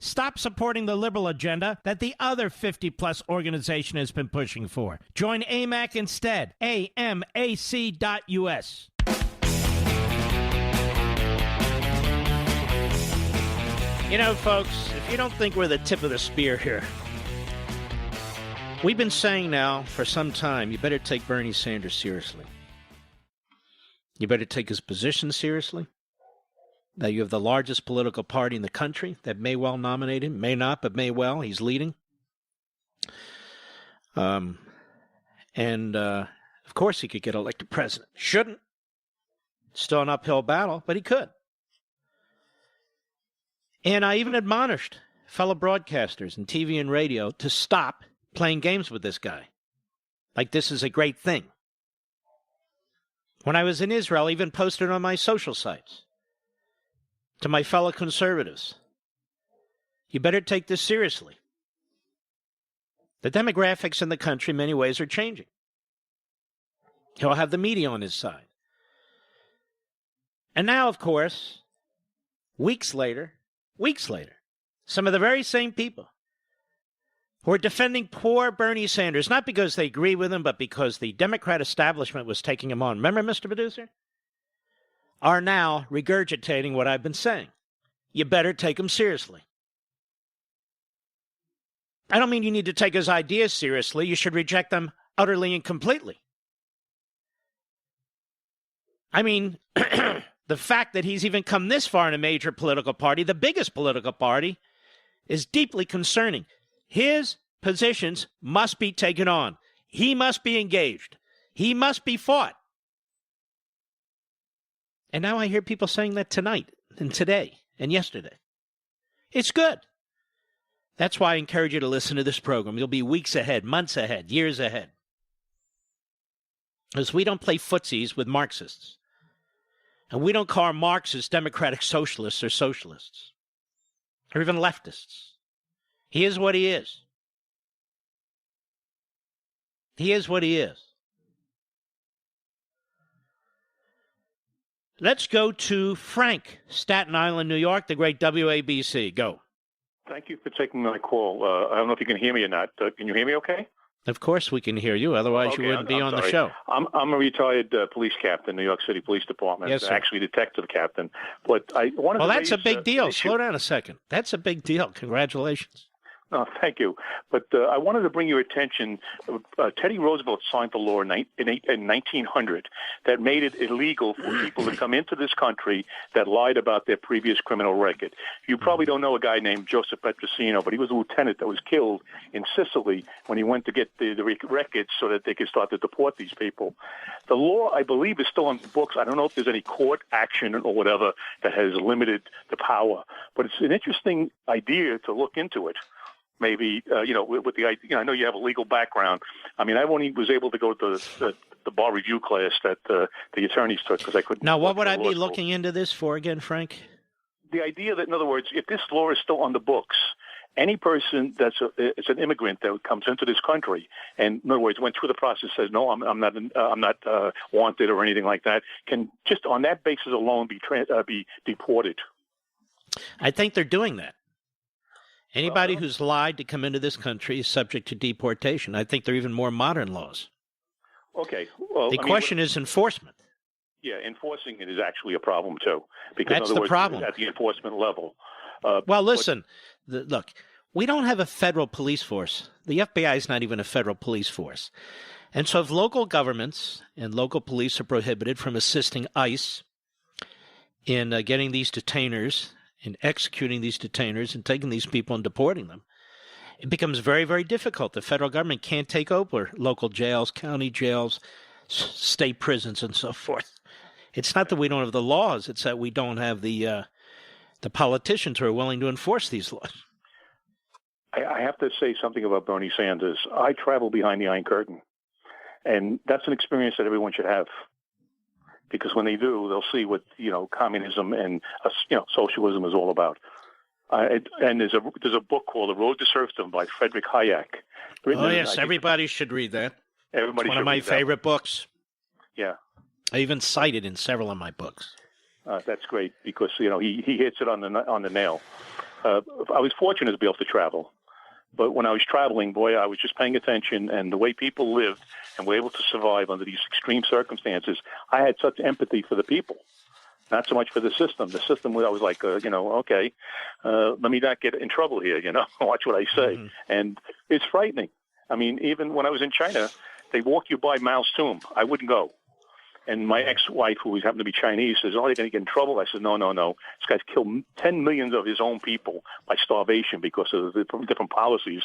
C: Stop supporting the liberal agenda that the other 50-plus organization has been pushing for. Join AMAC instead. AMAC.us. You know, folks, if you don't think we're the tip of the spear here, we've been saying now for some time, you better take Bernie Sanders seriously. You better take his position seriously. That you have the largest political party in the country that may well nominate him, may not, but may well. He's leading. Of course he could get elected president. Shouldn't. Still an uphill battle, but he could. And I even admonished fellow broadcasters in TV and radio to stop playing games with this guy. Like this is a great thing. When I was in Israel, I even posted on my social sites to my fellow conservatives, you better take this seriously. The demographics in the country in many ways are changing. He'll have the media on his side. And now, of course, weeks later, some of the very same people who are defending poor Bernie Sanders, not because they agree with him, but because the Democrat establishment was taking him on. Remember, Mr. Producer? are now regurgitating what I've been saying. You better take them seriously. I don't mean you need to take his ideas seriously. You should reject them utterly and completely. I mean, the fact that he's even come this far in a major political party, the biggest political party, is deeply concerning. His positions must be taken on. He must be engaged. He must be fought. And now I hear people saying that tonight and today and yesterday. It's good. That's why I encourage you to listen to this program. You'll be weeks ahead, months ahead, years ahead. Because we don't play footsies with Marxists. And we don't call Marxists democratic socialists or socialists. Or even leftists. He is what he is. He is what he is. Let's go to Frank, Staten Island, New York, the great WABC. Go.
G: Thank you for taking my call. I don't know if you can hear me or not. Can you hear me okay?
C: Of course we can hear you. Otherwise you wouldn't be on the show.
G: I'm a retired police captain, New York City Police Department.
C: Yes, sir.
G: Actually, detective captain. But I wanted to
C: that's a
G: raise,
C: big deal. Slow down a second. That's a big deal. Congratulations.
G: Oh, thank you. But I wanted to bring your attention. Teddy Roosevelt signed the law in 1900 that made it illegal for people to come into this country that lied about their previous criminal record. You probably don't know a guy named Joseph Petrosino, but he was a lieutenant that was killed in Sicily when he went to get the records so that they could start to deport these people. The law, I believe, is still on the books. I don't know if there's any court action or whatever that has limited the power, but it's an interesting idea to look into it. Maybe, with the idea, I know you have a legal background. I mean, I only was able to go to the bar review class that the attorneys took because I couldn't.
C: Now, what would I be looking into this for again, Frank?
G: The idea that, in other words, if this law is still on the books, any person that's it's an immigrant that comes into this country and, in other words, went through the process, says, no, I'm not wanted or anything like that, can just on that basis alone be deported.
C: I think they're doing that. Anybody who's lied to come into this country is subject to deportation. I think there are even more modern laws.
G: Okay. Well,
C: the question is enforcement.
G: Yeah, enforcing it is actually a problem, too. Because,
C: that's
G: in other words,
C: problem.
G: At the enforcement level.
C: Well, listen, look, we don't have a federal police force. The FBI is not even a federal police force. And so if local governments and local police are prohibited from assisting ICE in getting these detainers in executing these detainers and taking these people and deporting them, it becomes very, very difficult. The federal government can't take over local jails, county jails, state prisons, and so forth. It's not that we don't have the laws. It's that we don't have the politicians who are willing to enforce these laws.
G: I have to say something about Bernie Sanders. I travel behind the Iron Curtain, and that's an experience that everyone should have. Because when they do, they'll see what communism and socialism is all about. And there's a book called The Road to Serfdom by Friedrich Hayek.
C: Oh yes, everybody should read that.
G: Everybody.
C: It's one of my favorite books.
G: Yeah,
C: I even cite it in several of my books.
G: That's great because he hits it on the nail. I was fortunate to be able to travel. But when I was traveling, boy, I was just paying attention, and the way people lived and were able to survive under these extreme circumstances, I had such empathy for the people, not so much for the system. The system, I was like, okay, let me not get in trouble here, watch what I say. Mm-hmm. And it's frightening. I mean, even when I was in China, they walk you by Mao's tomb. I wouldn't go. And my ex-wife, who happened to be Chinese, says, "Oh, you're going to get in trouble." I said, "No. This guy's killed 10 million of his own people by starvation because of the different policies.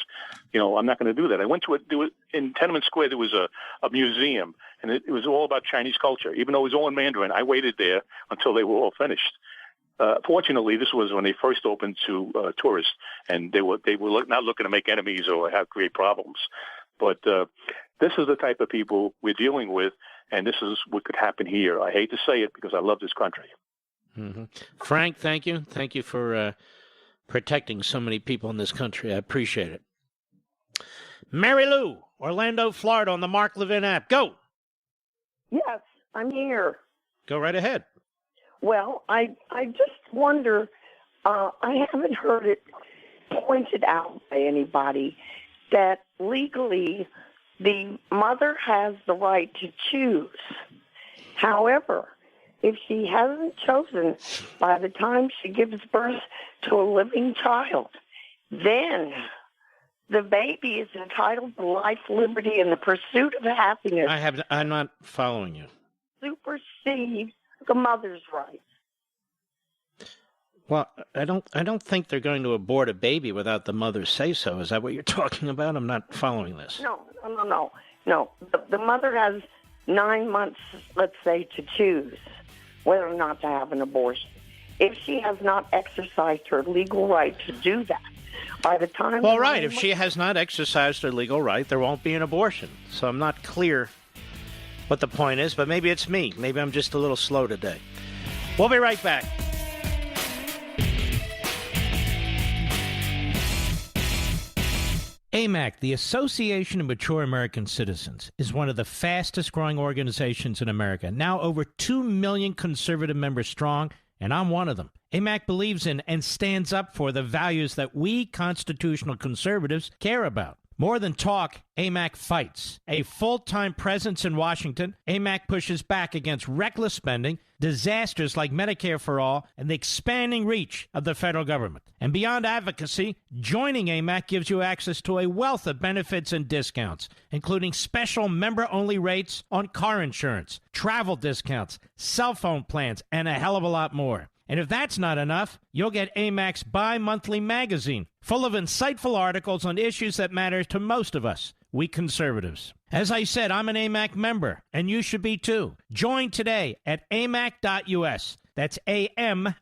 G: I'm not going to do that." I went to in Tiananmen Square. There was a museum, and it was all about Chinese culture. Even though it was all in Mandarin, I waited there until they were all finished. Fortunately, this was when they first opened to tourists, and they were not looking to make enemies or create problems. But this is the type of people we're dealing with. And this is what could happen here. I hate to say it because I love this country.
C: Mm-hmm. Frank, thank you. Thank you for protecting so many people in this country. I appreciate it. Mary Lou, Orlando, Florida, on the Mark Levin app. Go.
H: Yes, I'm here.
C: Go right ahead.
H: Well, I just wonder, I haven't heard it pointed out by anybody that legally the mother has the right to choose. However, if she hasn't chosen by the time she gives birth to a living child, then the baby is entitled to life, liberty, and the pursuit of happiness.
C: I'm not following you.
H: Supersede the mother's rights.
C: Well, I don't think they're going to abort a baby without the mother say so. Is that what you're talking about? I'm not following this.
H: No. The mother has 9 months, let's say, to choose whether or not to have an abortion. If she has not exercised her legal right to do that, by the time...
C: Well, right. If she has not exercised her legal right, there won't be an abortion. So I'm not clear what the point is, but maybe it's me. Maybe I'm just a little slow today. We'll be right back. AMAC, the Association of Mature American Citizens, is one of the fastest-growing organizations in America, now over 2 million conservative members strong, and I'm one of them. AMAC believes in and stands up for the values that we constitutional conservatives care about. More than talk, AMAC fights. A full-time presence in Washington, AMAC pushes back against reckless spending, disasters like Medicare for All, and the expanding reach of the federal government. And beyond advocacy, joining AMAC gives you access to a wealth of benefits and discounts, including special member-only rates on car insurance, travel discounts, cell phone plans, and a hell of a lot more. And if that's not enough, you'll get AMAC's bi-monthly magazine, full of insightful articles on issues that matter to most of us, we conservatives. As I said, I'm an AMAC member, and you should be too. Join today at amac.us. That's AMAC.us.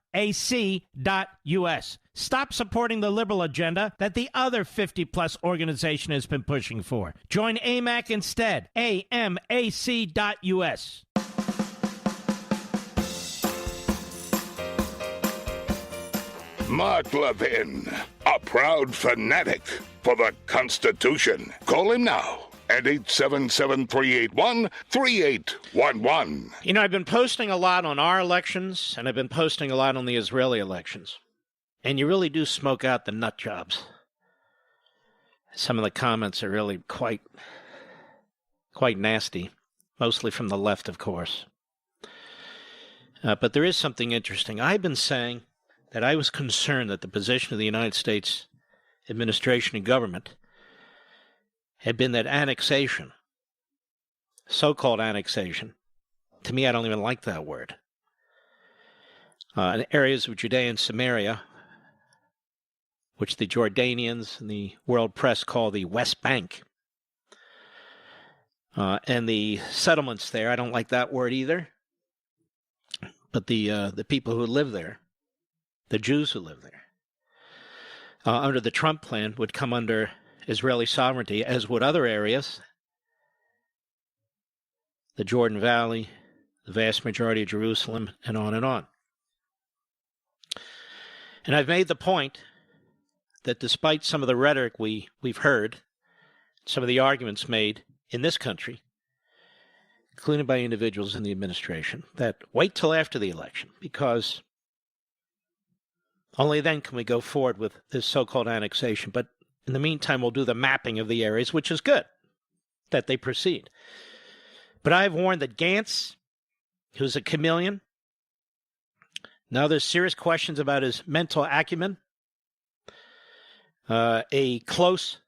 C: Stop supporting the liberal agenda that the other 50-plus organization has been pushing for. Join AMAC instead. AMAC.us.
B: Mark Levin, a proud fanatic for the Constitution. Call him now at 877-381-3811.
C: You know, I've been posting a lot on our elections, and I've been posting a lot on the Israeli elections. And you really do smoke out the nut jobs. Some of the comments are really quite nasty, mostly from the left, of course. But there is something interesting. I've been saying that I was concerned that the position of the United States administration and government had been that annexation, so-called annexation, to me I don't even like that word, in areas of Judea and Samaria, which the Jordanians and the world press call the West Bank, and the settlements there, I don't like that word either, but the people who live there, the Jews who live there, under the Trump plan would come under Israeli sovereignty, as would other areas, the Jordan Valley, the vast majority of Jerusalem, and on and on. And I've made the point that despite some of the rhetoric we've heard, some of the arguments made in this country, including by individuals in the administration, that wait till after the election, because only then can we go forward with this so-called annexation. But in the meantime, we'll do the mapping of the areas, which is good, that they proceed. But I've warned that Gantz, who's a chameleon, now there's serious questions about his mental acumen. A close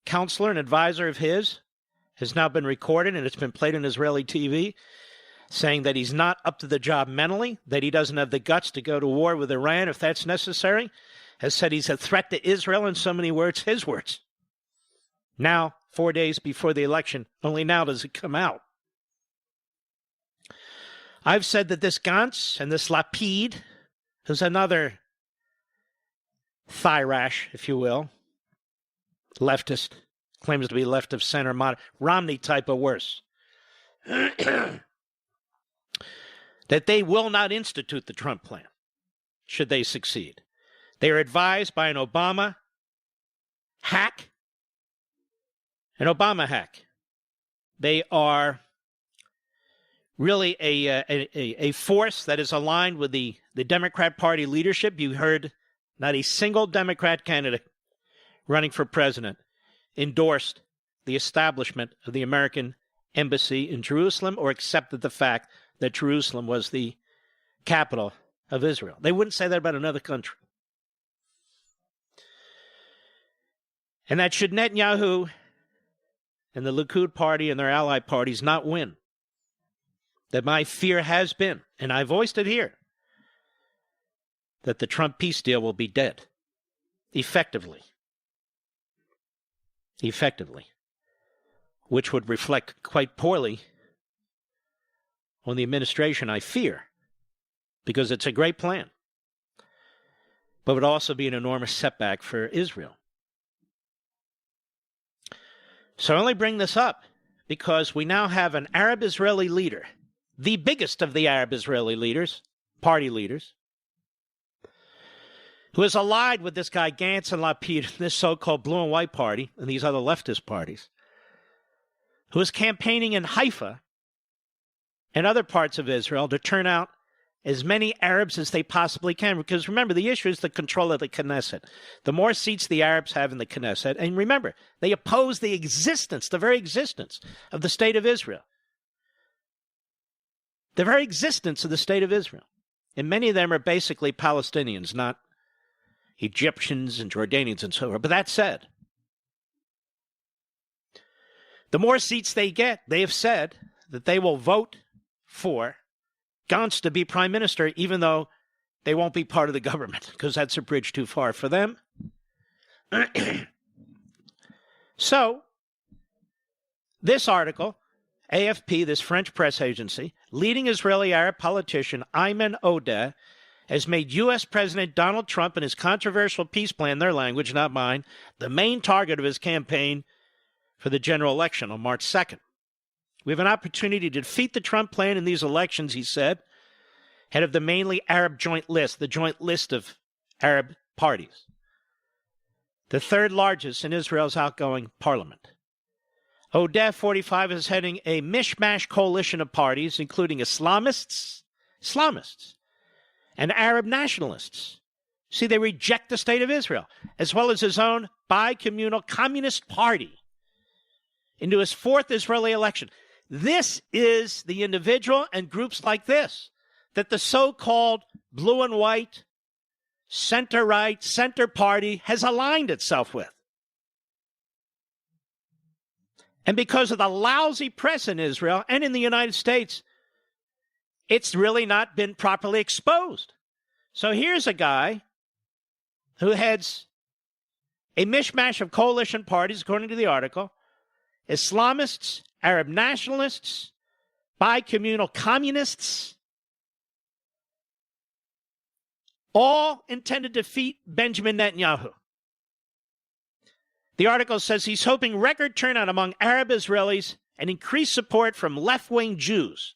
C: counselor and advisor of his has now been recorded, and it's been played on Israeli TV, saying that he's not up to the job mentally, that he doesn't have the guts to go to war with Iran if that's necessary, has said he's a threat to Israel, in so many words, his words. Now, 4 days before the election, only now does it come out. I've said that this Gantz and this Lapid, who's another thigh rash, if you will, leftist, claims to be left of center, Romney type or worse, that they will not institute the Trump plan, should they succeed. They are advised by an Obama hack. They are really a force that is aligned with the Democrat Party leadership. You heard not a single Democrat candidate running for president endorsed the establishment of the American embassy in Jerusalem or accepted the fact that Jerusalem was the capital of Israel. They wouldn't say that about another country. And that should Netanyahu and the Likud party and their ally parties not win, that my fear has been, and I voiced it here, that the Trump peace deal will be dead. Effectively. Which would reflect quite poorly on the administration, I fear, because it's a great plan, but would also be an enormous setback for Israel. So I only bring this up because we now have an Arab-Israeli leader, the biggest of the Arab-Israeli leaders, party leaders, who is allied with this guy Gantz and Lapid, this so-called blue and white party, and these other leftist parties, who is campaigning in Haifa and other parts of Israel to turn out as many Arabs as they possibly can. Because remember, the issue is the control of the Knesset. The more seats the Arabs have in the Knesset, and remember, they oppose the very existence of the state of Israel. The very existence of the state of Israel. And many of them are basically Palestinians, not Egyptians and Jordanians and so on. But that said, the more seats they get, they have said that they will vote for Gantz to be prime minister, even though they won't be part of the government, because that's a bridge too far for them. So, this article, AFP, this French press agency, leading Israeli Arab politician Ayman Odeh, has made U.S. President Donald Trump and his controversial peace plan, their language, not mine, the main target of his campaign for the general election on March 2nd. We have an opportunity to defeat the Trump plan in these elections, he said, head of the mainly Arab joint list, the joint list of Arab parties, the third largest in Israel's outgoing parliament. Odeh, 45, is heading a mishmash coalition of parties, including Islamists, and Arab nationalists. See, they reject the state of Israel, as well as his own bi-communal communist party, into his fourth Israeli election. This is the individual and groups like this that the so-called blue and white, center-right, center party has aligned itself with. And because of the lousy press in Israel and in the United States, it's really not been properly exposed. So here's a guy who heads a mishmash of coalition parties, according to the article, Islamists, Arab nationalists, bi-communal communists, all intended to defeat Benjamin Netanyahu. The article says he's hoping record turnout among Arab Israelis and increased support from left-wing Jews.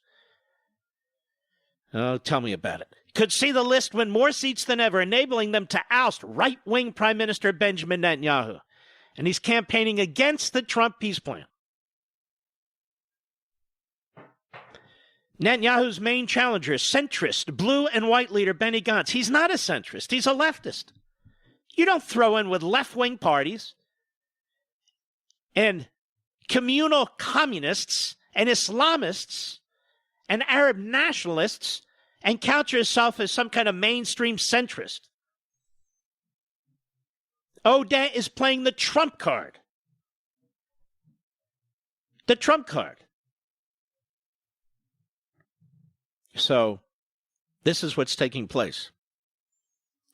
C: Oh, tell me about it. Could see the list win more seats than ever, enabling them to oust right-wing Prime Minister Benjamin Netanyahu. And he's campaigning against the Trump peace plan. Netanyahu's main challenger, centrist, blue and white leader Benny Gantz. He's not a centrist. He's a leftist. You don't throw in with left-wing parties and communal communists and Islamists and Arab nationalists and couch yourself as some kind of mainstream centrist. Odeh is playing the Trump card. The Trump card. So, this is what's taking place.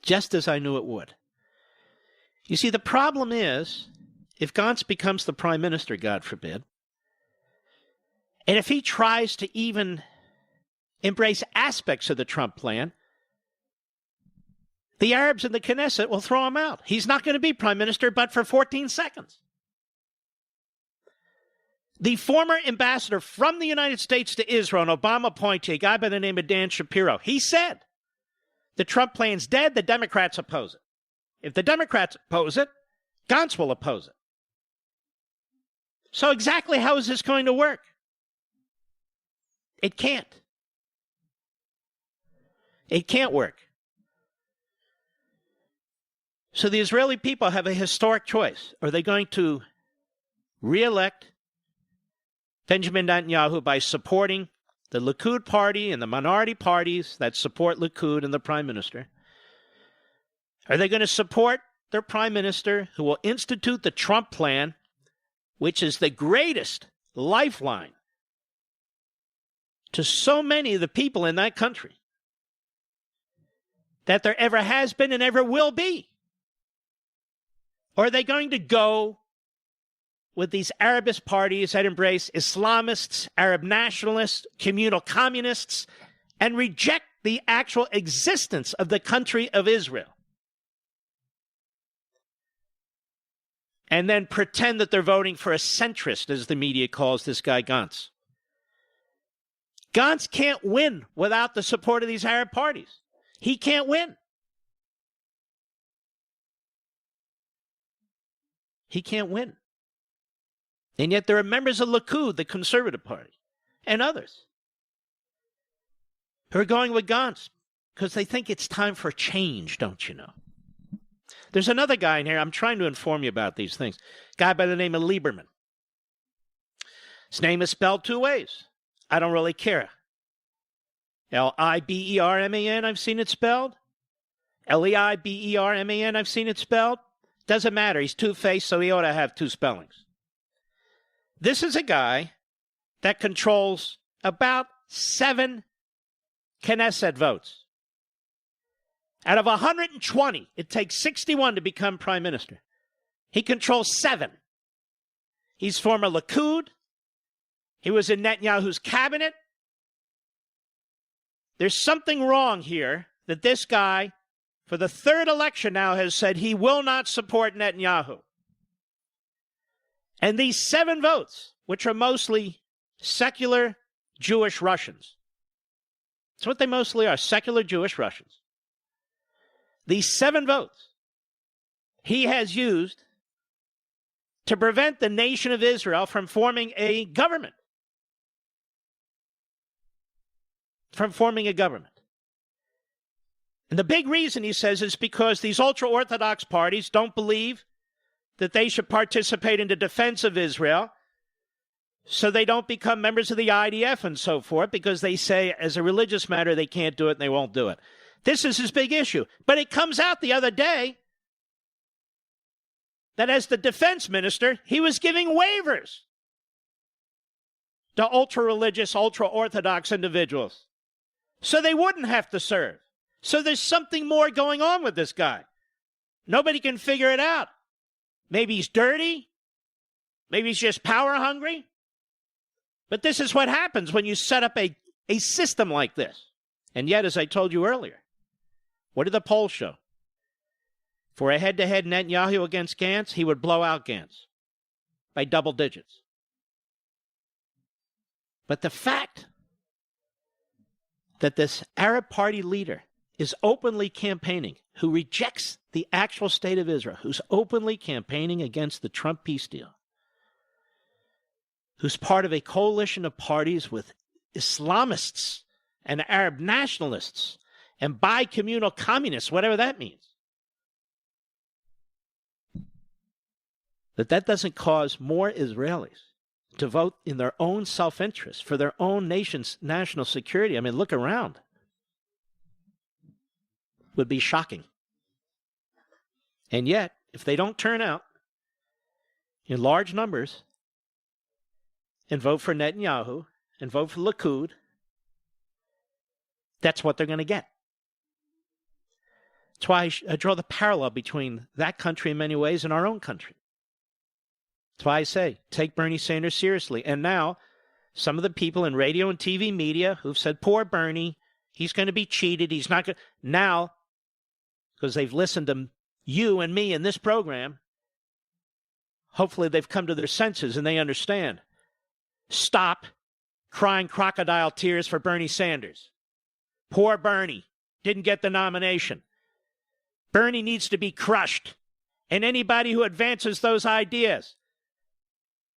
C: Just as I knew it would. You see, the problem is, if Gantz becomes the prime minister, God forbid, and if he tries to even embrace aspects of the Trump plan, the Arabs in the Knesset will throw him out. He's not going to be prime minister but for 14 seconds. The former ambassador from the United States to Israel, an Obama appointee, a guy by the name of Dan Shapiro, he said the Trump plan's dead, the Democrats oppose it. If the Democrats oppose it, Gantz will oppose it. So exactly how is this going to work? It can't. It can't work. So the Israeli people have a historic choice. Are they going to re-elect Benjamin Netanyahu by supporting the Likud party and the minority parties that support Likud and the prime minister, are they going to support their prime minister who will institute the Trump plan, which is the greatest lifeline to so many of the people in that country that there ever has been and ever will be? Or are they going to go with these Arabist parties that embrace Islamists, Arab nationalists, communal communists, and reject the actual existence of the country of Israel? And then pretend that they're voting for a centrist, as the media calls this guy Gantz. Gantz can't win without the support of these Arab parties. He can't win. He can't win. And yet there are members of Likud, the Conservative Party, and others who are going with Gantz because they think it's time for change, don't you know? There's another guy in here. I'm trying to inform you about these things. Guy by the name of Lieberman. His name is spelled two ways. I don't really care. Liberman, I've seen it spelled. Leiberman, I've seen it spelled. Doesn't matter. He's two-faced, so he ought to have two spellings. This is a guy that controls about 7 Knesset votes. Out of 120, it takes 61 to become prime minister. He controls 7. He's former Likud. He was in Netanyahu's cabinet. There's something wrong here that this guy, for the third election now, has said he will not support Netanyahu. And these 7 votes, which are mostly secular Jewish Russians. That's what they mostly are, secular Jewish Russians. These 7 votes he has used to prevent the nation of Israel from forming a government. And the big reason, he says, is because these ultra-Orthodox parties don't believe that they should participate in the defense of Israel, so they don't become members of the IDF and so forth, because they say, as a religious matter, they can't do it and they won't do it. This is his big issue. But it comes out the other day that as the defense minister, he was giving waivers to ultra-religious, ultra-Orthodox individuals so they wouldn't have to serve. So there's something more going on with this guy. Nobody can figure it out. Maybe he's dirty. Maybe he's just power hungry. But this is what happens when you set up a system like this. And yet, as I told you earlier, what did the polls show? For a head-to-head Netanyahu against Gantz, he would blow out Gantz by double digits. But the fact that this Arab party leader is openly campaigning, who rejects the actual state of Israel, who's openly campaigning against the Trump peace deal, who's part of a coalition of parties with Islamists and Arab nationalists and bi-communal communists, whatever that means, that doesn't cause more Israelis to vote in their own self-interest for their own nation's national security. I mean, look around. Would be shocking. And yet, if they don't turn out in large numbers and vote for Netanyahu and vote for Likud, that's what they're going to get. That's why I draw the parallel between that country in many ways and our own country. That's why I say, take Bernie Sanders seriously. And now, some of the people in radio and TV media who've said, poor Bernie, he's going to be cheated, he's not going to... Now, because they've listened to you and me in this program, hopefully they've come to their senses and they understand. Stop crying crocodile tears for Bernie Sanders. Poor Bernie didn't get the nomination. Bernie needs to be crushed. And anybody who advances those ideas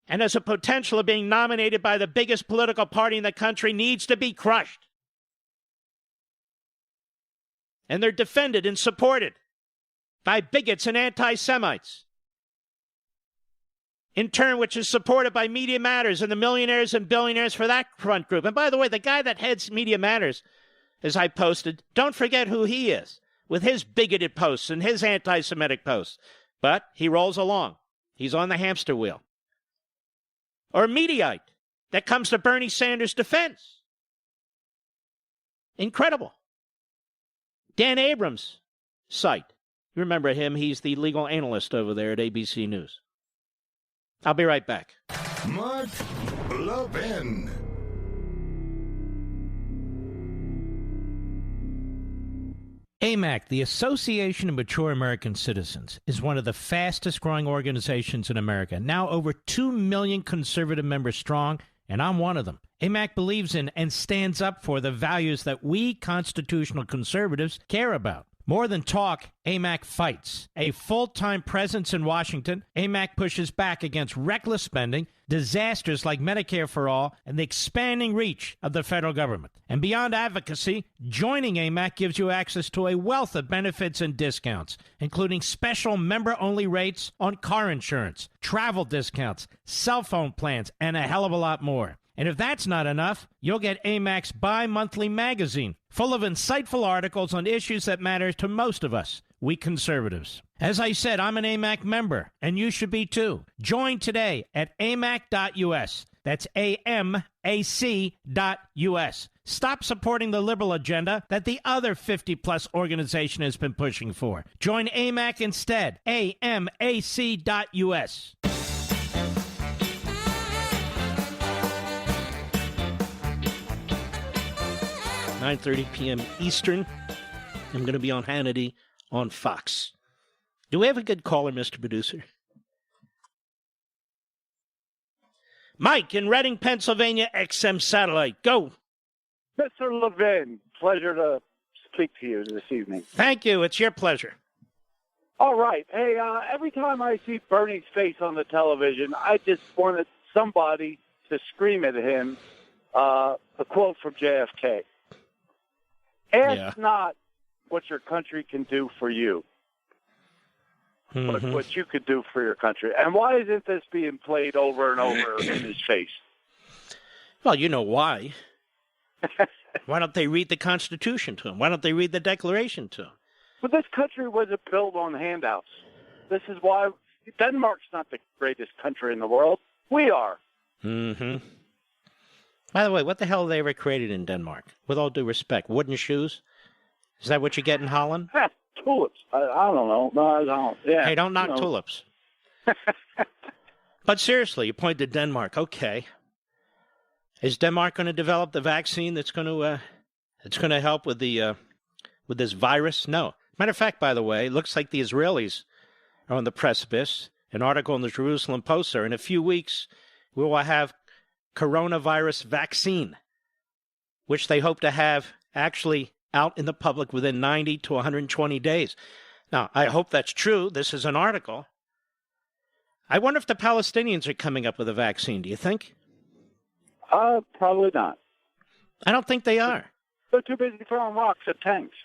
C: and has a potential of being nominated by the biggest political party in the country needs to be crushed. And they're defended and supported by bigots and anti-Semites.
A: in turn, which is supported by Media Matters and the millionaires and billionaires for that front group. And by the way, the guy that heads Media Matters, as I posted, don't forget who he is, with his bigoted posts and his anti-Semitic posts. But he rolls along. He's on the hamster wheel. Or Mediaite that comes to Bernie Sanders' defense. Incredible. Dan Abrams' site. You remember him? He's the legal analyst over there at ABC News. I'll be right back.
B: Mark Levin.
C: AMAC, the Association of Mature American Citizens, is one of the fastest growing organizations in America. Now over 2 million conservative members strong, and I'm one of them. AMAC believes in and stands up for the values that we constitutional conservatives care about. More than talk, AMAC fights. A full-time presence in Washington, AMAC pushes back against reckless spending, disasters like Medicare for All, and the expanding reach of the federal government. And beyond advocacy, joining AMAC gives you access to a wealth of benefits and discounts, including special member-only rates on car insurance, travel discounts, cell phone plans, and a hell of a lot more. And if that's not enough, you'll get AMAC's bi-monthly magazine, full of insightful articles on issues that matter to most of us, we conservatives. As I said, I'm an AMAC member, and you should be too. Join today at amac.us. That's AMAC.us. Stop supporting the liberal agenda that the other 50-plus organization has been pushing for. Join AMAC instead. AMAC.us.
A: 9:30 p.m. Eastern. I'm going to be on Hannity on Fox. Do we have a good caller, Mr. Producer? Mike in Reading, Pennsylvania, XM Satellite. Go.
M: Mr. Levin, pleasure to speak to you this evening.
A: Thank you. It's your pleasure.
M: All right. Hey, every time I see Bernie's face on the television, I just wanted somebody to scream at him a quote from JFK. Ask not what your country can do for you, but what you could do for your country. And why isn't this being played over and over in his face?
A: Well, you know why. Why don't they read the Constitution to him? Why don't they read the Declaration to him?
M: But this country wasn't built on handouts. This is why Denmark's not the greatest country in the world. We are.
A: Mm-hmm. By the way, what the hell have they ever created in Denmark? With all due respect, wooden shoes? Is that what you get in Holland?
M: Tulips. I don't know. No, I don't. Yeah.
A: Hey, don't knock tulips. But seriously, you point to Denmark. Okay. Is Denmark going to develop the vaccine that's going to help with with this virus? No. Matter of fact, by the way, it looks like the Israelis are on the precipice. An article in the Jerusalem Post, sir. In a few weeks, we will have coronavirus vaccine, which they hope to have actually out in the public within 90 to 120 days. Now, I hope that's true. This is an article. I wonder if the Palestinians are coming up with a vaccine. Do you think?
M: Probably not.
A: I don't think they are.
M: They're too busy throwing rocks at tanks.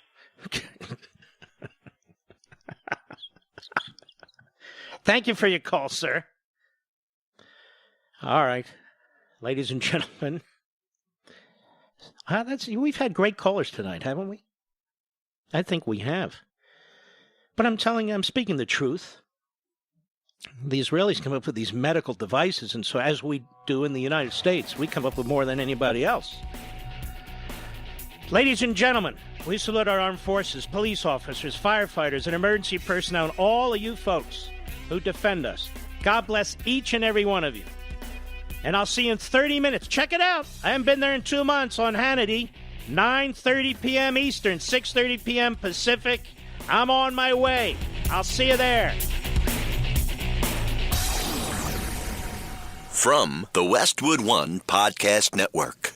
A: Thank you for your call, sir. All right. Ladies and gentlemen, we've had great callers tonight, haven't we? I think we have. But I'm speaking the truth. The Israelis come up with these medical devices, and so as we do in the United States, we come up with more than anybody else. Ladies and gentlemen, we salute our armed forces, police officers, firefighters, and emergency personnel, and all of you folks who defend us. God bless each and every one of you. And I'll see you in 30 minutes. Check it out. I haven't been there in 2 months on Hannity. 9:30 p.m. Eastern, 6:30 p.m. Pacific. I'm on my way. I'll see you there.
D: From the Westwood One Podcast Network.